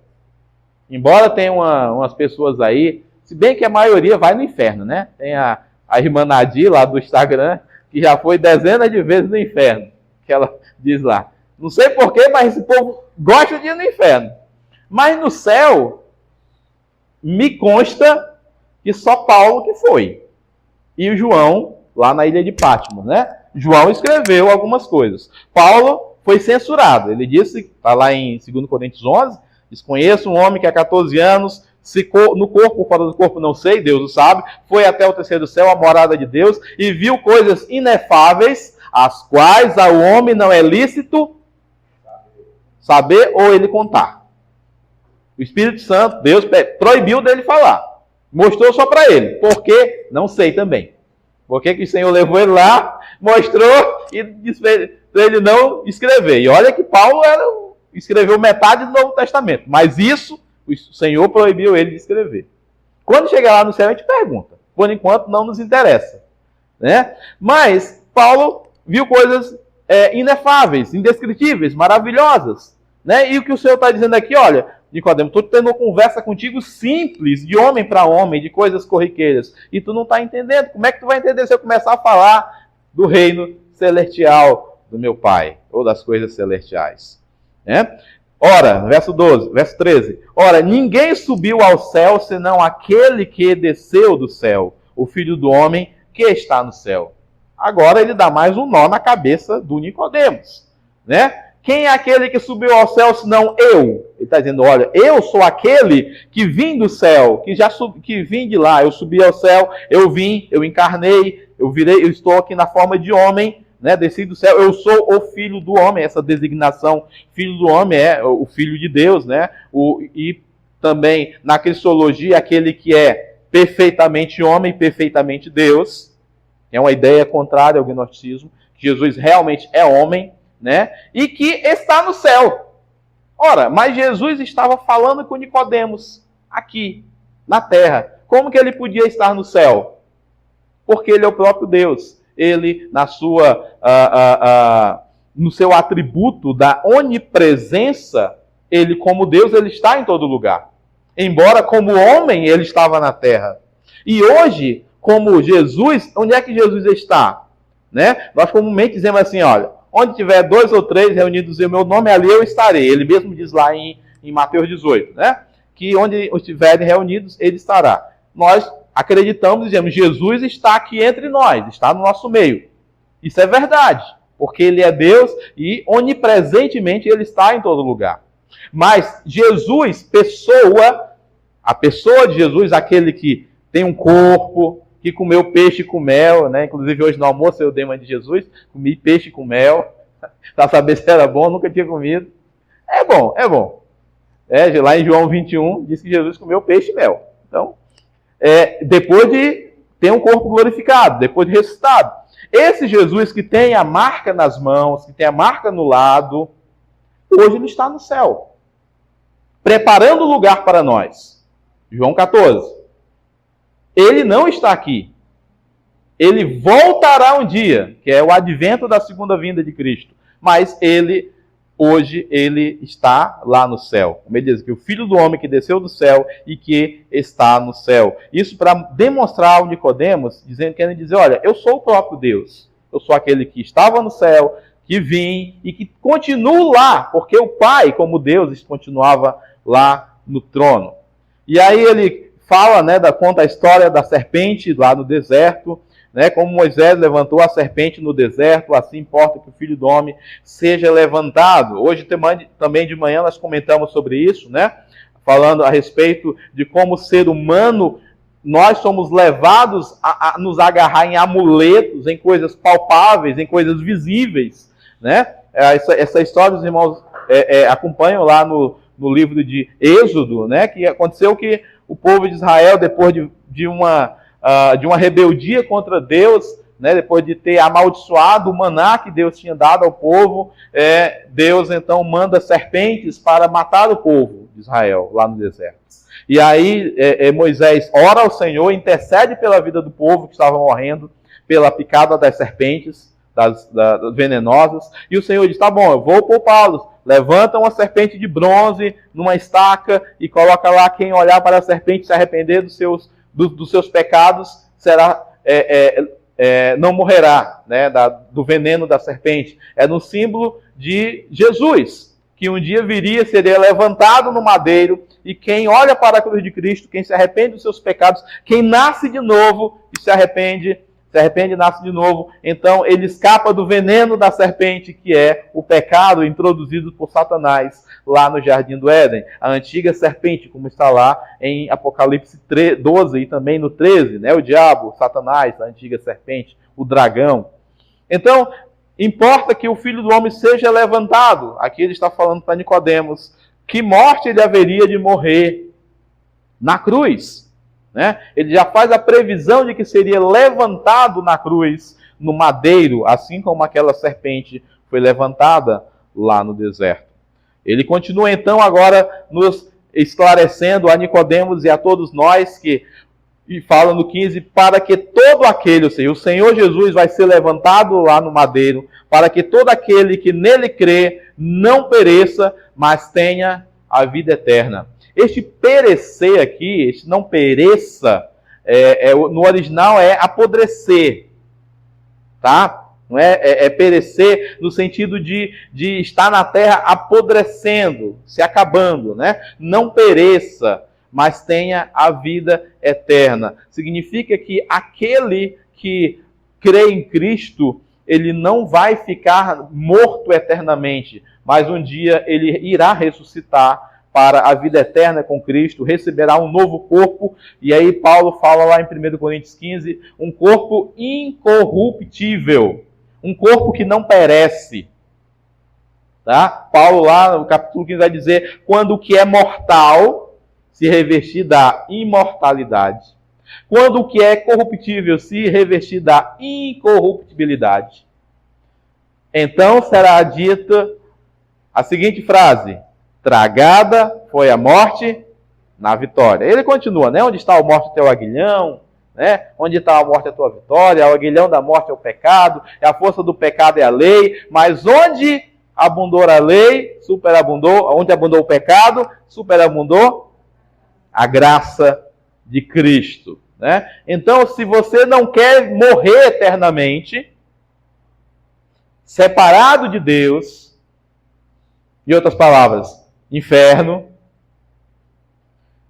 Embora tenha umas pessoas aí, se bem que a maioria vai no inferno, né? Tem a irmã Nadir lá do Instagram, que já foi dezenas de vezes no inferno, que ela diz lá. Não sei porquê, mas esse povo gosta de ir no inferno. Mas no céu, me consta que só Paulo que foi. E o João, lá na ilha de Patmos, né? João escreveu algumas coisas. Paulo foi censurado. Ele disse, está lá em 2 Coríntios 11, desconheço um homem que há 14 anos, no corpo ou fora do corpo, não sei, Deus o sabe, foi até o terceiro céu, a morada de Deus, e viu coisas inefáveis, as quais ao homem não é lícito saber ou ele contar. O Espírito Santo, Deus proibiu dele falar. Mostrou só para ele. Por quê? Não sei também. Por que o Senhor levou ele lá, mostrou e disse para ele não escrever. E olha que Paulo escreveu metade do Novo Testamento. Mas isso, o Senhor proibiu ele de escrever. Quando chegar lá no céu, a gente pergunta. Por enquanto, não nos interessa. Né? Mas Paulo viu coisas inefáveis, indescritíveis, maravilhosas. Né? E o que o Senhor está dizendo aqui, olha, Nicodemo, estou tendo uma conversa contigo simples, de homem para homem, de coisas corriqueiras. E tu não está entendendo. Como é que tu vai entender se eu começar a falar do reino celestial do meu Pai, ou das coisas celestiais? Né? Ora, verso 13. Ora, ninguém subiu ao céu, senão aquele que desceu do céu, o Filho do Homem que está no céu. Agora ele dá mais um nó na cabeça do Nicodemos. Né? Quem é aquele que subiu ao céu, senão eu? Ele está dizendo, olha, eu sou aquele que vim do céu, que vim de lá, eu subi ao céu, eu vim, eu encarnei, eu estou aqui na forma de homem, né, desci do céu, eu sou o Filho do Homem. Essa designação, Filho do Homem, é o Filho de Deus, né? E também na cristologia, aquele que é perfeitamente homem, perfeitamente Deus. É uma ideia contrária ao gnosticismo, que Jesus realmente é homem, né? E que está no céu. Ora, mas Jesus estava falando com Nicodemos aqui, na terra. Como que ele podia estar no céu? Porque ele é o próprio Deus. Ele, no seu atributo da onipresença, ele como Deus, ele está em todo lugar. Embora como homem, ele estava na terra. E hoje, como Jesus, onde é que Jesus está? Né? Nós comumente dizemos assim, olha, onde tiver 2 ou 3 reunidos em meu nome, ali eu estarei. Ele mesmo diz lá em Mateus 18, né? Que onde estiverem reunidos, ele estará. Nós acreditamos e dizemos, Jesus está aqui entre nós, está no nosso meio. Isso é verdade, porque ele é Deus e onipresentemente ele está em todo lugar. Mas Jesus, a pessoa de Jesus, aquele que tem um corpo, que comeu peixe com mel, né? Inclusive hoje no almoço eu dei uma de Jesus, comi peixe com mel, Para saber se era bom, nunca tinha comido. É bom, é bom. Lá em João 21, diz que Jesus comeu peixe e mel. Então, depois de ter um corpo glorificado, depois de ressuscitado. Esse Jesus que tem a marca nas mãos, que tem a marca no lado, hoje ele está no céu, preparando o lugar para nós. João 14. Ele não está aqui. Ele voltará um dia, que é o advento da segunda vinda de Cristo. Mas hoje ele está lá no céu. Como ele diz, que o Filho do Homem que desceu do céu e que está no céu. Isso para demonstrar ao Nicodemos, querendo dizer, olha, eu sou o próprio Deus. Eu sou aquele que estava no céu, que vim e que continuo lá, porque o Pai, como Deus, continuava lá no trono. E aí ele fala, conta a história da serpente lá no deserto, como Moisés levantou a serpente no deserto, assim importa que o Filho do Homem seja levantado. Hoje também de manhã nós comentamos sobre isso, falando a respeito de como ser humano, nós somos levados a nos agarrar em amuletos, em coisas palpáveis, em coisas visíveis. Essa história os irmãos acompanham lá no livro de Êxodo, que aconteceu que o povo de Israel, depois de uma rebeldia contra Deus, depois de ter amaldiçoado o maná que Deus tinha dado ao povo, Deus então manda serpentes para matar o povo de Israel lá no deserto. E aí Moisés ora ao Senhor, intercede pela vida do povo que estava morrendo pela picada das serpentes, das venenosas, e o Senhor diz, tá bom, eu vou poupá-los. Levanta uma serpente de bronze numa estaca e coloca lá, quem olhar para a serpente e se arrepender dos seus pecados, não morrerá, do veneno da serpente. É no símbolo de Jesus, que um dia seria levantado no madeiro, e quem olha para a cruz de Cristo, quem se arrepende dos seus pecados, quem nasce de novo e se arrepende e nasce de novo, então ele escapa do veneno da serpente, que é o pecado introduzido por Satanás lá no Jardim do Éden. A antiga serpente, como está lá em Apocalipse 12 e também no 13, o diabo, Satanás, a antiga serpente, o dragão. Então, importa que o Filho do Homem seja levantado. Aqui ele está falando para Nicodemos que morte ele haveria de morrer na cruz. Ele já faz a previsão de que seria levantado na cruz, no madeiro, assim como aquela serpente foi levantada lá no deserto. Ele continua então agora nos esclarecendo a Nicodemos e a todos nós e fala no 15, para que todo aquele, ou seja, o Senhor Jesus vai ser levantado lá no madeiro, para que todo aquele que nele crê não pereça, mas tenha a vida eterna. Este perecer aqui, este não pereça, no original é apodrecer, tá? Não é perecer no sentido de estar na terra apodrecendo, se acabando, Não pereça, mas tenha a vida eterna. Significa que aquele que crê em Cristo, ele não vai ficar morto eternamente, mas um dia ele irá ressuscitar para a vida eterna com Cristo, receberá um novo corpo, e aí Paulo fala lá em 1 Coríntios 15, um corpo incorruptível, um corpo que não perece. Tá? Paulo lá no capítulo 15 vai dizer, quando o que é mortal se revestir da imortalidade, quando o que é corruptível se revestir da incorruptibilidade. Então será dita a seguinte frase, tragada foi a morte na vitória. Ele continua, Onde está a morte, teu aguilhão? Onde está a morte, a tua vitória? O aguilhão da morte é o pecado, a força do pecado é a lei, mas onde abundou a lei, superabundou, onde abundou o pecado, superabundou a graça de Cristo. Então, se você não quer morrer eternamente, separado de Deus, em outras palavras, inferno,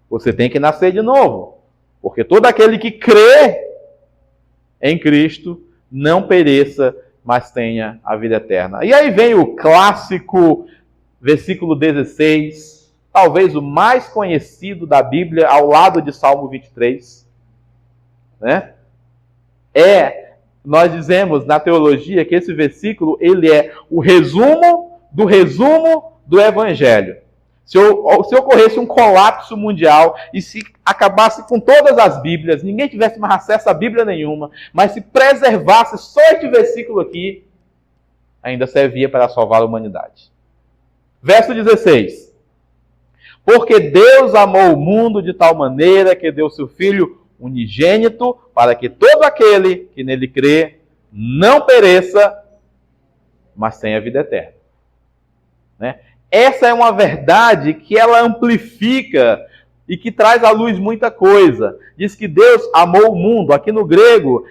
você tem que nascer de novo. Porque todo aquele que crê em Cristo não pereça, mas tenha a vida eterna. E aí vem o clássico versículo 16, talvez o mais conhecido da Bíblia, ao lado de Salmo 23. nós dizemos na teologia que esse versículo ele é o resumo do Evangelho. Se ocorresse um colapso mundial e se acabasse com todas as Bíblias, ninguém tivesse mais acesso a Bíblia nenhuma, mas se preservasse só este versículo aqui, ainda servia para salvar a humanidade. Verso 16. Porque Deus amou o mundo de tal maneira que deu seu Filho unigênito, para que todo aquele que nele crê não pereça, mas tenha vida eterna. Né? Essa é uma verdade que ela amplifica e que traz à luz muita coisa. Diz que Deus amou o mundo. Aqui no grego,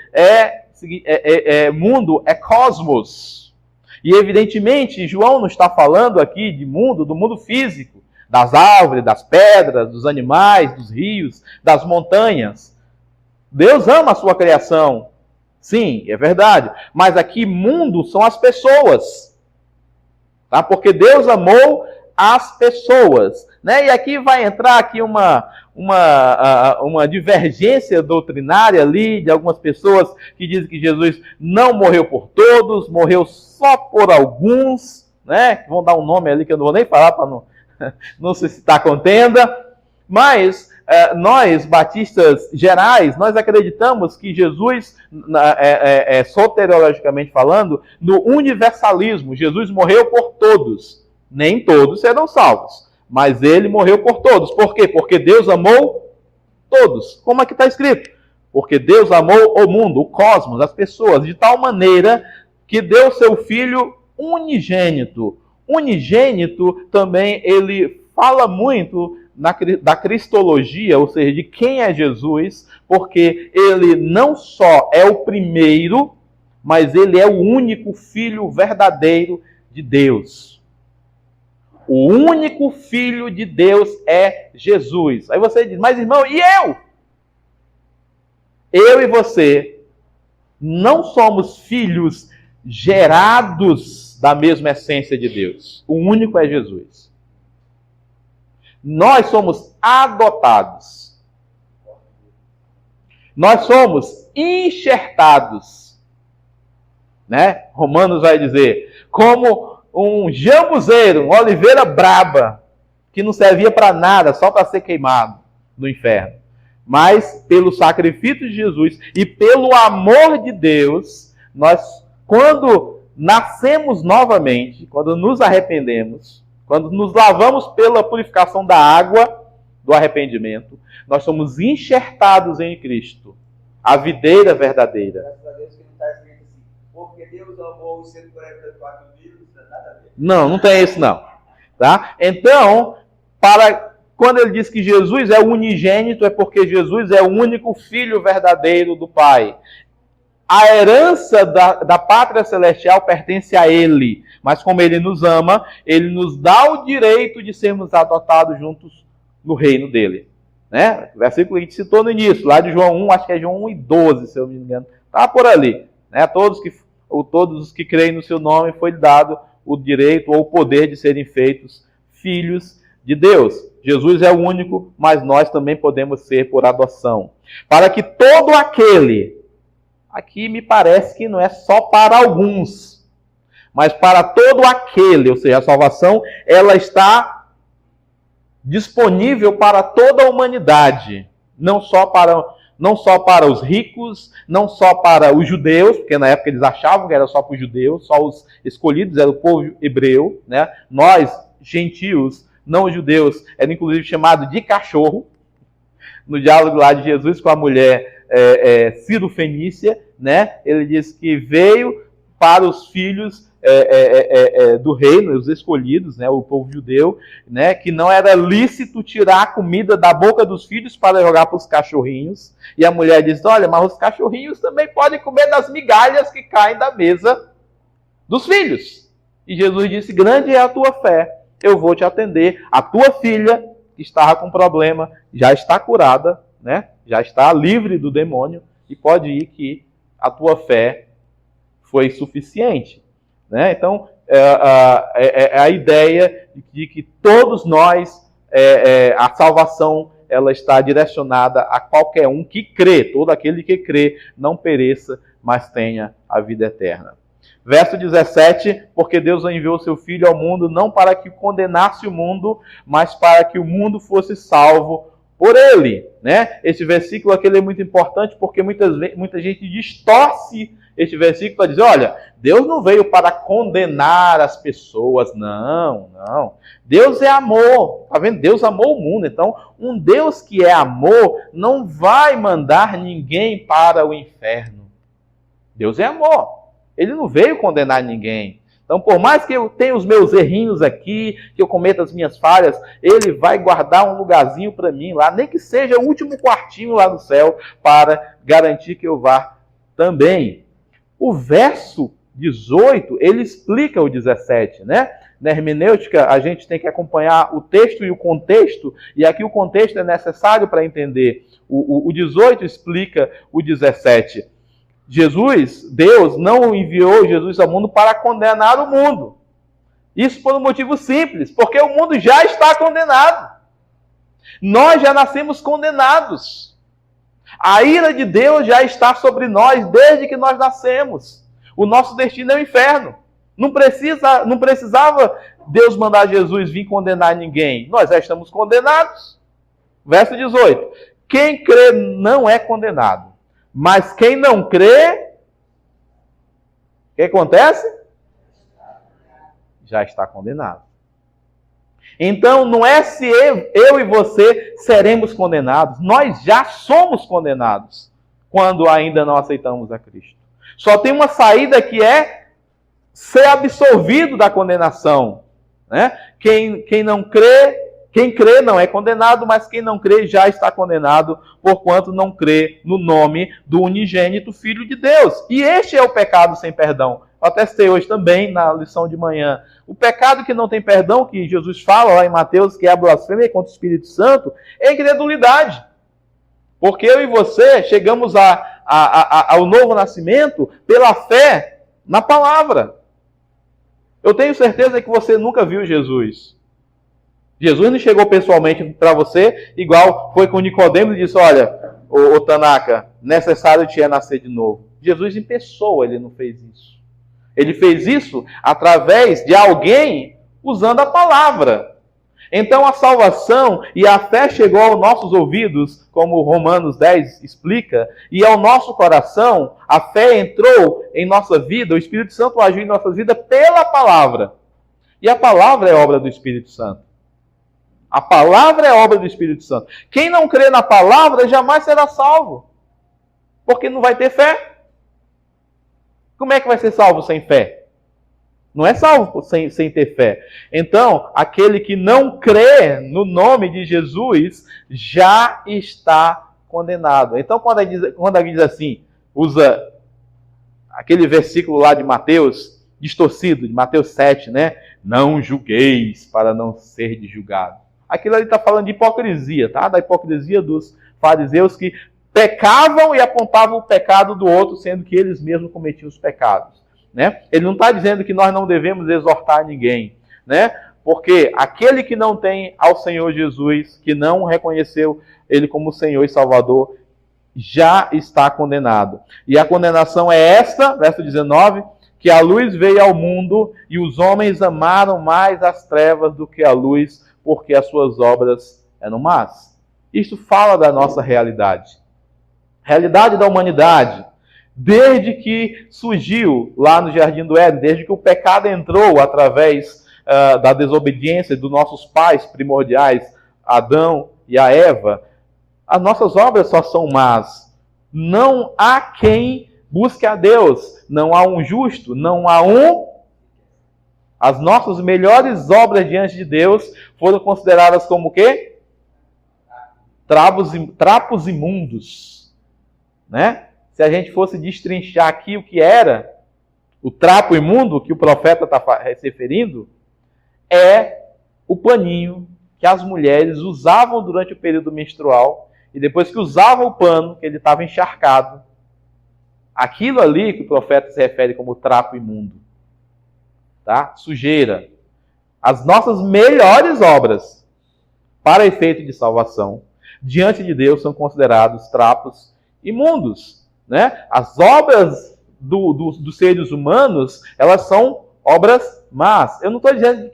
mundo é cosmos. E evidentemente, João não está falando aqui de mundo, do mundo físico, das árvores, das pedras, dos animais, dos rios, das montanhas. Deus ama a sua criação. Sim, é verdade. Mas aqui, mundo são as pessoas. Tá? Porque Deus amou as pessoas. Né? E aqui vai entrar aqui uma divergência doutrinária ali, de algumas pessoas que dizem que Jesus não morreu por todos, morreu só por alguns, né? Vão dar um nome ali que eu não vou nem falar para não suscitar contenda. Mas nós, batistas gerais, nós acreditamos que Jesus, soteriologicamente falando, no universalismo, Jesus morreu por todos. Nem todos serão salvos, mas ele morreu por todos. Por quê? Porque Deus amou todos. Como aqui está escrito? Porque Deus amou o mundo, o cosmos, as pessoas, de tal maneira que deu seu Filho unigênito. Unigênito também ele fala muito da cristologia, ou seja, de quem é Jesus, porque ele não só é o primeiro, mas ele é o único Filho verdadeiro de Deus. O único Filho de Deus é Jesus. Aí você diz, mas irmão, e eu? Eu e você não somos filhos gerados da mesma essência de Deus. O único é Jesus. Nós somos adotados. Nós somos enxertados. Né? Romanos vai dizer, como um jambuzeiro, uma oliveira braba, que não servia para nada, só para ser queimado no inferno. Mas, pelo sacrifício de Jesus e pelo amor de Deus, nós, quando nascemos novamente, quando nos arrependemos, quando nos lavamos pela purificação da água do arrependimento, nós somos enxertados em Cristo, a videira verdadeira. Graças a Deus que não está escrito assim, porque Deus amou os 144 mil, não tem nada a ver. Não tem isso não. Tá? Então, quando ele diz que Jesus é o unigênito, é porque Jesus é o único Filho verdadeiro do Pai. A herança da pátria celestial pertence a Ele, mas como Ele nos ama, Ele nos dá o direito de sermos adotados juntos no reino dele. Né? O versículo que a gente citou no início, lá de João 1, acho que é João 1 e 12, se eu não me engano. Está por ali. Né? Todos os que creem no seu nome foi dado o direito ou o poder de serem feitos filhos de Deus. Jesus é o único, mas nós também podemos ser por adoção. Para que todo aquele, aqui me parece que não é só para alguns, mas para todo aquele, ou seja, a salvação, ela está disponível para toda a humanidade, não só para os ricos, não só para os judeus, porque na época eles achavam que era só para os judeus, só os escolhidos era o povo hebreu, né? Nós, gentios, não judeus, era inclusive chamado de cachorro, no diálogo lá de Jesus com a mulher Ciro-Fenícia, né? Ele diz que veio para os filhos do reino, os escolhidos, né? O povo judeu, né? Que não era lícito tirar a comida da boca dos filhos para jogar para os cachorrinhos. E a mulher diz, olha, mas os cachorrinhos também podem comer das migalhas que caem da mesa dos filhos. E Jesus disse, grande é a tua fé, eu vou te atender. A tua filha, que estava com problema, já está curada, né? Já está livre do demônio e pode ir que a tua fé foi suficiente. Né? Então, a ideia de que todos nós, a salvação, ela está direcionada a qualquer um que crê, todo aquele que crê, não pereça, mas tenha a vida eterna. Verso 17, porque Deus enviou seu Filho ao mundo não para que condenasse o mundo, mas para que o mundo fosse salvo por ele. Né? Esse versículo aqui é muito importante porque muita gente distorce este versículo para dizer, olha, Deus não veio para condenar as pessoas. Não. Deus é amor. Tá vendo? Deus amou o mundo. Então, um Deus que é amor não vai mandar ninguém para o inferno. Deus é amor. Ele não veio condenar ninguém. Então, por mais que eu tenha os meus errinhos aqui, que eu cometa as minhas falhas, Ele vai guardar um lugarzinho para mim lá, nem que seja o último quartinho lá no céu, para garantir que eu vá também. O verso 18, ele explica o 17, né? Na hermenêutica, a gente tem que acompanhar o texto e o contexto, e aqui o contexto é necessário para entender. O 18 explica o 17. Deus não enviou Jesus ao mundo para condenar o mundo. Isso por um motivo simples, porque o mundo já está condenado. Nós já nascemos condenados. A ira de Deus já está sobre nós desde que nós nascemos. O nosso destino é o inferno. Não precisava Deus mandar Jesus vir condenar ninguém. Nós já estamos condenados. Verso 18. Quem crê não é condenado. Mas quem não crê, o que acontece? Já está condenado. Então, não é se eu e você seremos condenados. Nós já somos condenados quando ainda não aceitamos a Cristo. Só tem uma saída que é ser absolvido da condenação. Né? Quem crê não é condenado, mas quem não crê já está condenado, porquanto não crê no nome do unigênito Filho de Deus. E este é o pecado sem perdão. Eu até citei hoje também na lição de manhã. O pecado que não tem perdão, que Jesus fala lá em Mateus, que é a blasfêmia contra o Espírito Santo, é a incredulidade. Porque eu e você chegamos ao novo nascimento pela fé na palavra. Eu tenho certeza que você nunca viu Jesus. Jesus não chegou pessoalmente para você, igual foi com Nicodemos e disse, olha, ô Tanaka, necessário te é nascer de novo. Jesus em pessoa, ele não fez isso. Ele fez isso através de alguém usando a palavra. Então a salvação e a fé chegou aos nossos ouvidos, como Romanos 10 explica, e ao nosso coração, a fé entrou em nossa vida, o Espírito Santo agiu em nossa vida pela palavra. E a palavra é obra do Espírito Santo. A palavra é obra do Espírito Santo. Quem não crê na palavra jamais será salvo. Porque não vai ter fé. Como é que vai ser salvo sem fé? Não é salvo sem ter fé. Então, aquele que não crê no nome de Jesus já está condenado. Então, quando ele diz assim, usa aquele versículo lá de Mateus, distorcido, de Mateus 7, né? Não julgueis para não ser julgado. Aquilo ali está falando de hipocrisia, tá? Da hipocrisia dos fariseus que pecavam e apontavam o pecado do outro, sendo que eles mesmos cometiam os pecados. Né? Ele não está dizendo que nós não devemos exortar ninguém. Né? Porque aquele que não tem ao Senhor Jesus, que não reconheceu Ele como Senhor e Salvador, já está condenado. E a condenação é esta, verso 19, que a luz veio ao mundo e os homens amaram mais as trevas do que a luz, porque as suas obras eram más. Isto fala da nossa realidade. Realidade da humanidade. Desde que surgiu lá no Jardim do Éden, desde que o pecado entrou através da desobediência dos nossos pais primordiais, Adão e a Eva, as nossas obras só são más. Não há quem busque a Deus. Não há um justo, não há um... As nossas melhores obras diante de Deus foram consideradas como o quê? Trapos imundos. Né? Se a gente fosse destrinchar aqui o que era o trapo imundo que o profeta está se referindo, é o paninho que as mulheres usavam durante o período menstrual e depois que usavam o pano, que ele estava encharcado, aquilo ali que o profeta se refere como trapo imundo. Tá? Sujeira. As nossas melhores obras para efeito de salvação diante de Deus são considerados trapos imundos, né? As obras dos seres humanos, elas são obras más. Eu não estou dizendo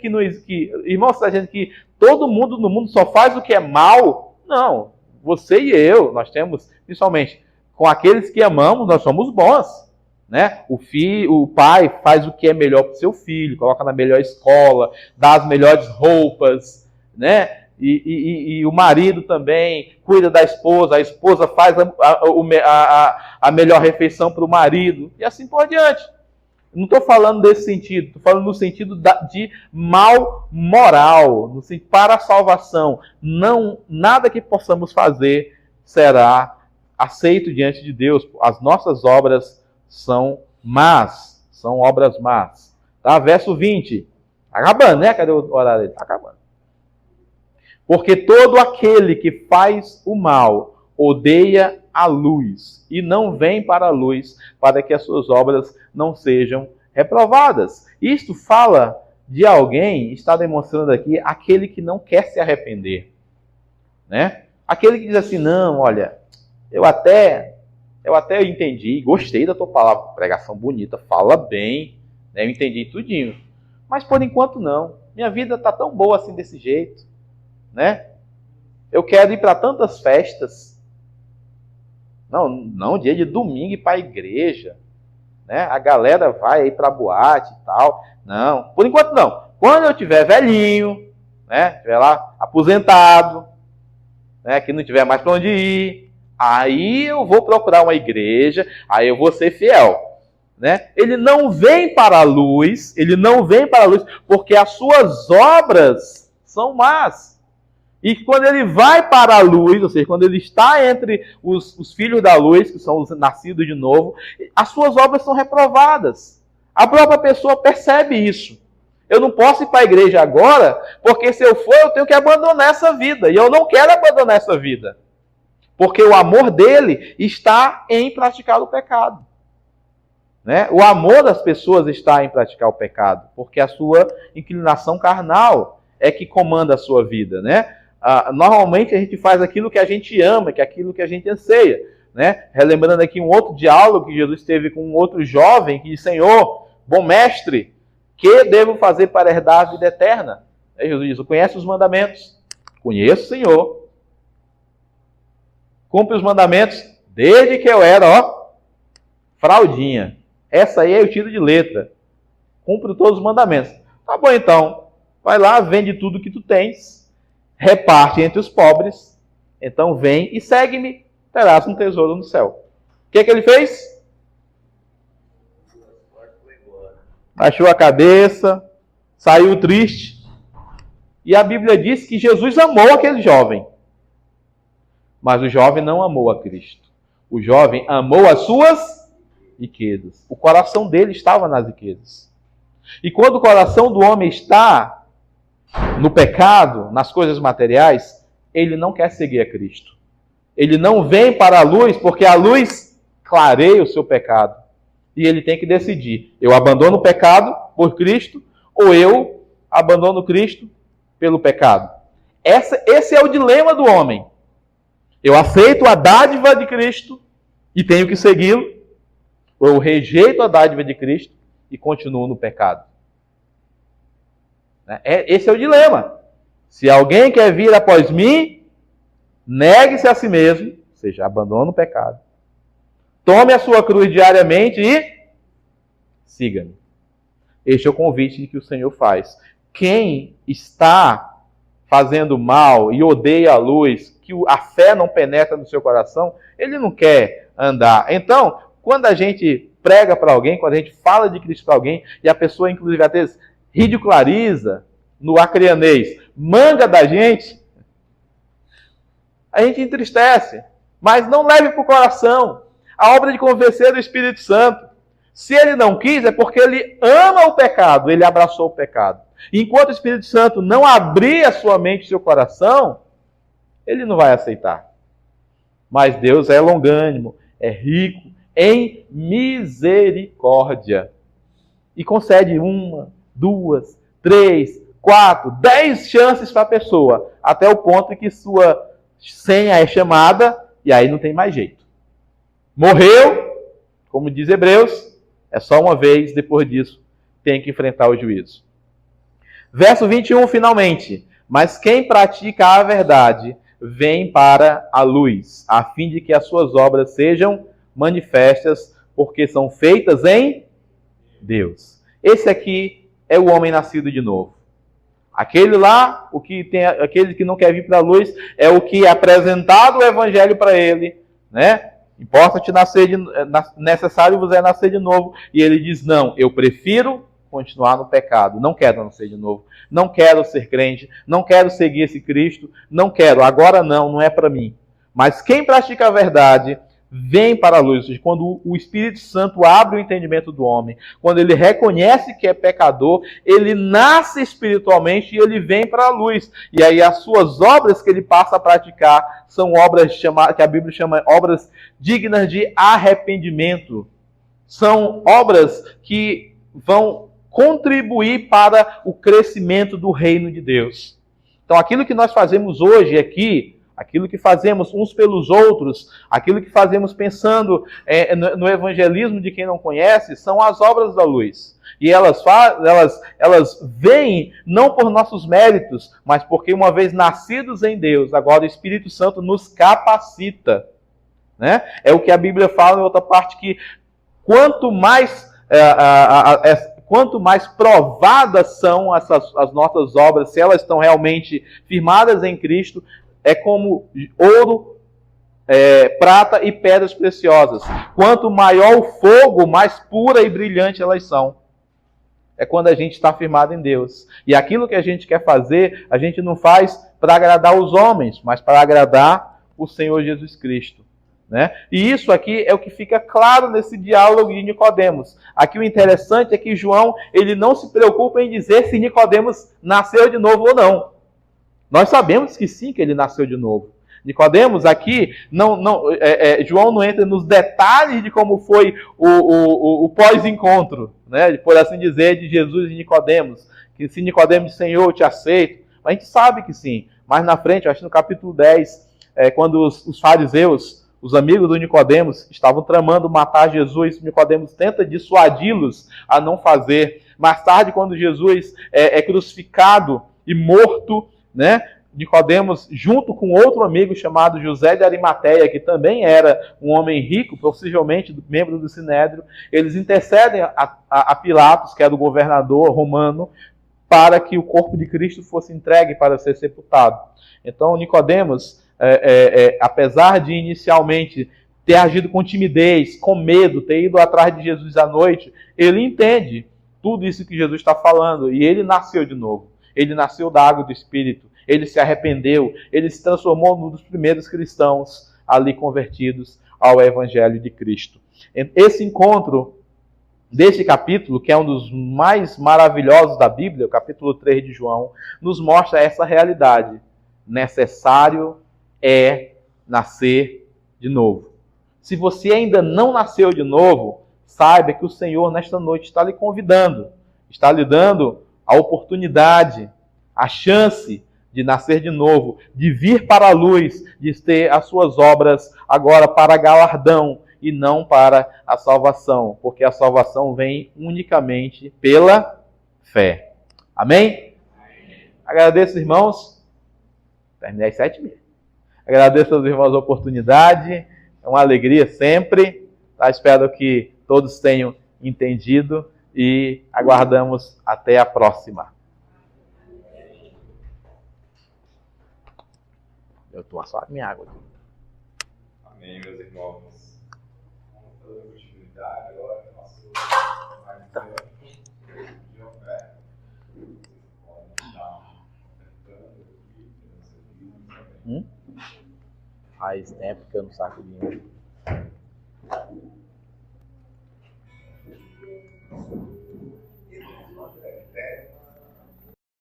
irmão, você está dizendo que todo mundo no mundo só faz o que é mal? Não. Você e eu, nós temos, principalmente com aqueles que amamos, nós somos bons. Né? O pai faz o que é melhor para o seu filho, coloca na melhor escola, dá as melhores roupas, né? E o marido também cuida da esposa, a esposa faz a melhor refeição para o marido, e assim por diante. Não estou falando desse sentido, estou falando no sentido de mal moral, para a salvação. Não, nada que possamos fazer será aceito diante de Deus. As nossas obras são más, são obras más. Tá? Verso 20. Acabando, né? Cadê o horário dele? Tá acabando. Porque todo aquele que faz o mal odeia a luz e não vem para a luz para que as suas obras não sejam reprovadas. Isto fala de alguém, está demonstrando aqui, aquele que não quer se arrepender. Né? Aquele que diz assim, não, olha, eu até entendi, gostei da tua palavra, pregação bonita, fala bem, né? Eu entendi tudinho. Mas por enquanto não. Minha vida está tão boa assim desse jeito, né? Eu quero ir para tantas festas. Não, dia de domingo ir para a igreja, né? A galera vai aí para a boate e tal. Não, por enquanto não. Quando eu tiver velhinho, né? Tiver lá aposentado, né? Que não tiver mais para onde ir, aí eu vou procurar uma igreja, aí eu vou ser fiel. Né? Ele não vem para a luz, porque as suas obras são más. E quando ele vai para a luz, ou seja, quando ele está entre os filhos da luz, que são os nascidos de novo, as suas obras são reprovadas. A própria pessoa percebe isso. Eu não posso ir para a igreja agora, porque se eu for, eu tenho que abandonar essa vida. E eu não quero abandonar essa vida. Porque o amor dele está em praticar o pecado. Né? O amor das pessoas está em praticar o pecado. Porque a sua inclinação carnal é que comanda a sua vida. Né? Normalmente a gente faz aquilo que a gente ama, que é aquilo que a gente anseia. Né? Relembrando aqui um outro diálogo que Jesus teve com um outro jovem, que diz, Senhor, bom mestre, que devo fazer para herdar a vida eterna? Aí Jesus diz, conhece os mandamentos? Conheço, Senhor. Cumpre os mandamentos desde que eu era, fraldinha. Essa aí é o tiro de letra. Cumpre todos os mandamentos. Tá bom então. Vai lá, vende tudo que tu tens, reparte entre os pobres. Então vem e segue-me, terás um tesouro no céu. O que ele fez? Baixou a cabeça, saiu triste. E a Bíblia diz que Jesus amou aquele jovem. Mas o jovem não amou a Cristo. O jovem amou as suas riquezas. O coração dele estava nas riquezas. E quando o coração do homem está no pecado, nas coisas materiais, ele não quer seguir a Cristo. Ele não vem para a luz, porque a luz clareia o seu pecado. E ele tem que decidir, eu abandono o pecado por Cristo, ou eu abandono Cristo pelo pecado. Esse é o dilema do homem. Eu aceito a dádiva de Cristo e tenho que segui-lo, ou eu rejeito a dádiva de Cristo e continuo no pecado. Esse é o dilema. Se alguém quer vir após mim, negue-se a si mesmo, ou seja, abandone o pecado. Tome a sua cruz diariamente e siga-me. Este é o convite que o Senhor faz. Quem está fazendo mal e odeia a luz, que a fé não penetra no seu coração, ele não quer andar. Então, quando a gente prega para alguém, quando a gente fala de Cristo para alguém, e a pessoa, inclusive, até ridiculariza, no acreanês, manga da gente, a gente entristece. Mas não leve para o coração. A obra de convencer do Espírito Santo. Se ele não quis, é porque ele ama o pecado, ele abraçou o pecado. Enquanto o Espírito Santo não abrir a sua mente e seu coração, ele não vai aceitar. Mas Deus é longânimo, é rico em misericórdia. E concede 1, 2, 3, 4, 10 chances para a pessoa, até o ponto em que sua senha é chamada e aí não tem mais jeito. Morreu, como diz Hebreus, é só uma vez, depois disso tem que enfrentar o juízo. Verso 21, finalmente. Mas quem pratica a verdade vem para a luz, a fim de que as suas obras sejam manifestas, porque são feitas em Deus. Esse aqui é o homem nascido de novo. Aquele lá, aquele que não quer vir para a luz, é o que é apresentado o evangelho para ele, né? Importa-te necessário vos é nascer de novo. E ele diz, não, eu prefiro continuar no pecado. Não quero nascer de novo. Não quero ser crente. Não quero seguir esse Cristo. Não quero. Agora não é para mim. Mas quem pratica a verdade vem para a luz. Quando o Espírito Santo abre o entendimento do homem, quando ele reconhece que é pecador, ele nasce espiritualmente e ele vem para a luz. E aí as suas obras que ele passa a praticar são obras que a Bíblia chama obras dignas de arrependimento. São obras que vão contribuir para o crescimento do reino de Deus. Então aquilo que nós fazemos hoje aqui, aquilo que fazemos uns pelos outros, aquilo que fazemos pensando no evangelismo de quem não conhece, são as obras da luz. E elas vêm não por nossos méritos, mas porque uma vez nascidos em Deus, agora o Espírito Santo nos capacita. Né? É o que a Bíblia fala em outra parte, que quanto mais provadas são as nossas obras, se elas estão realmente firmadas em Cristo, é como ouro, prata e pedras preciosas. Quanto maior o fogo, mais pura e brilhante elas são. É quando a gente está firmado em Deus. E aquilo que a gente quer fazer, a gente não faz para agradar os homens, mas para agradar o Senhor Jesus Cristo. Né? E isso aqui é o que fica claro nesse diálogo de Nicodemos. Aqui o interessante é que João ele não se preocupa em dizer se Nicodemos nasceu de novo ou não. Nós sabemos que sim, que ele nasceu de novo. Nicodemos aqui, João não entra nos detalhes de como foi o pós-encontro, né? Por assim dizer, de Jesus e Nicodemos. Que se Nicodemos disse, Senhor, eu te aceito. Mas a gente sabe que sim. Mais na frente, acho que no capítulo 10, quando os fariseus, os amigos do Nicodemos, estavam tramando matar Jesus, Nicodemos tenta dissuadi-los a não fazer. Mais tarde, quando Jesus é crucificado e morto, né? Nicodemos, junto com outro amigo chamado José de Arimateia, que também era um homem rico, possivelmente membro do Sinédrio, eles intercedem a Pilatos, que era o governador romano, para que o corpo de Cristo fosse entregue para ser sepultado. Então, Nicodemos, apesar de inicialmente ter agido com timidez, com medo, ter ido atrás de Jesus à noite, ele entende tudo isso que Jesus está falando, e ele nasceu de novo. Ele nasceu da água do Espírito, ele se arrependeu, ele se transformou num dos primeiros cristãos ali convertidos ao Evangelho de Cristo. Esse encontro desse capítulo, que é um dos mais maravilhosos da Bíblia, o capítulo 3 de João, nos mostra essa realidade. Necessário é nascer de novo. Se você ainda não nasceu de novo, saiba que o Senhor nesta noite está lhe convidando, está lhe dando a oportunidade, a chance de nascer de novo, de vir para a luz, de ter as suas obras agora para galardão e não para a salvação, porque a salvação vem unicamente pela fé. Amém? Agradeço, irmãos. Terminei às 7h30. Agradeço aos irmãos a oportunidade. É uma alegria sempre. Espero que todos tenham entendido. E aguardamos até a próxima. Eu estou só a minha água aqui. Amém, meus irmãos. Vamos fazer continuidade agora. Nosso mais tempo de oferta. Vocês podem estar ofertando aqui. Faz tempo que eu não saco dinheiro.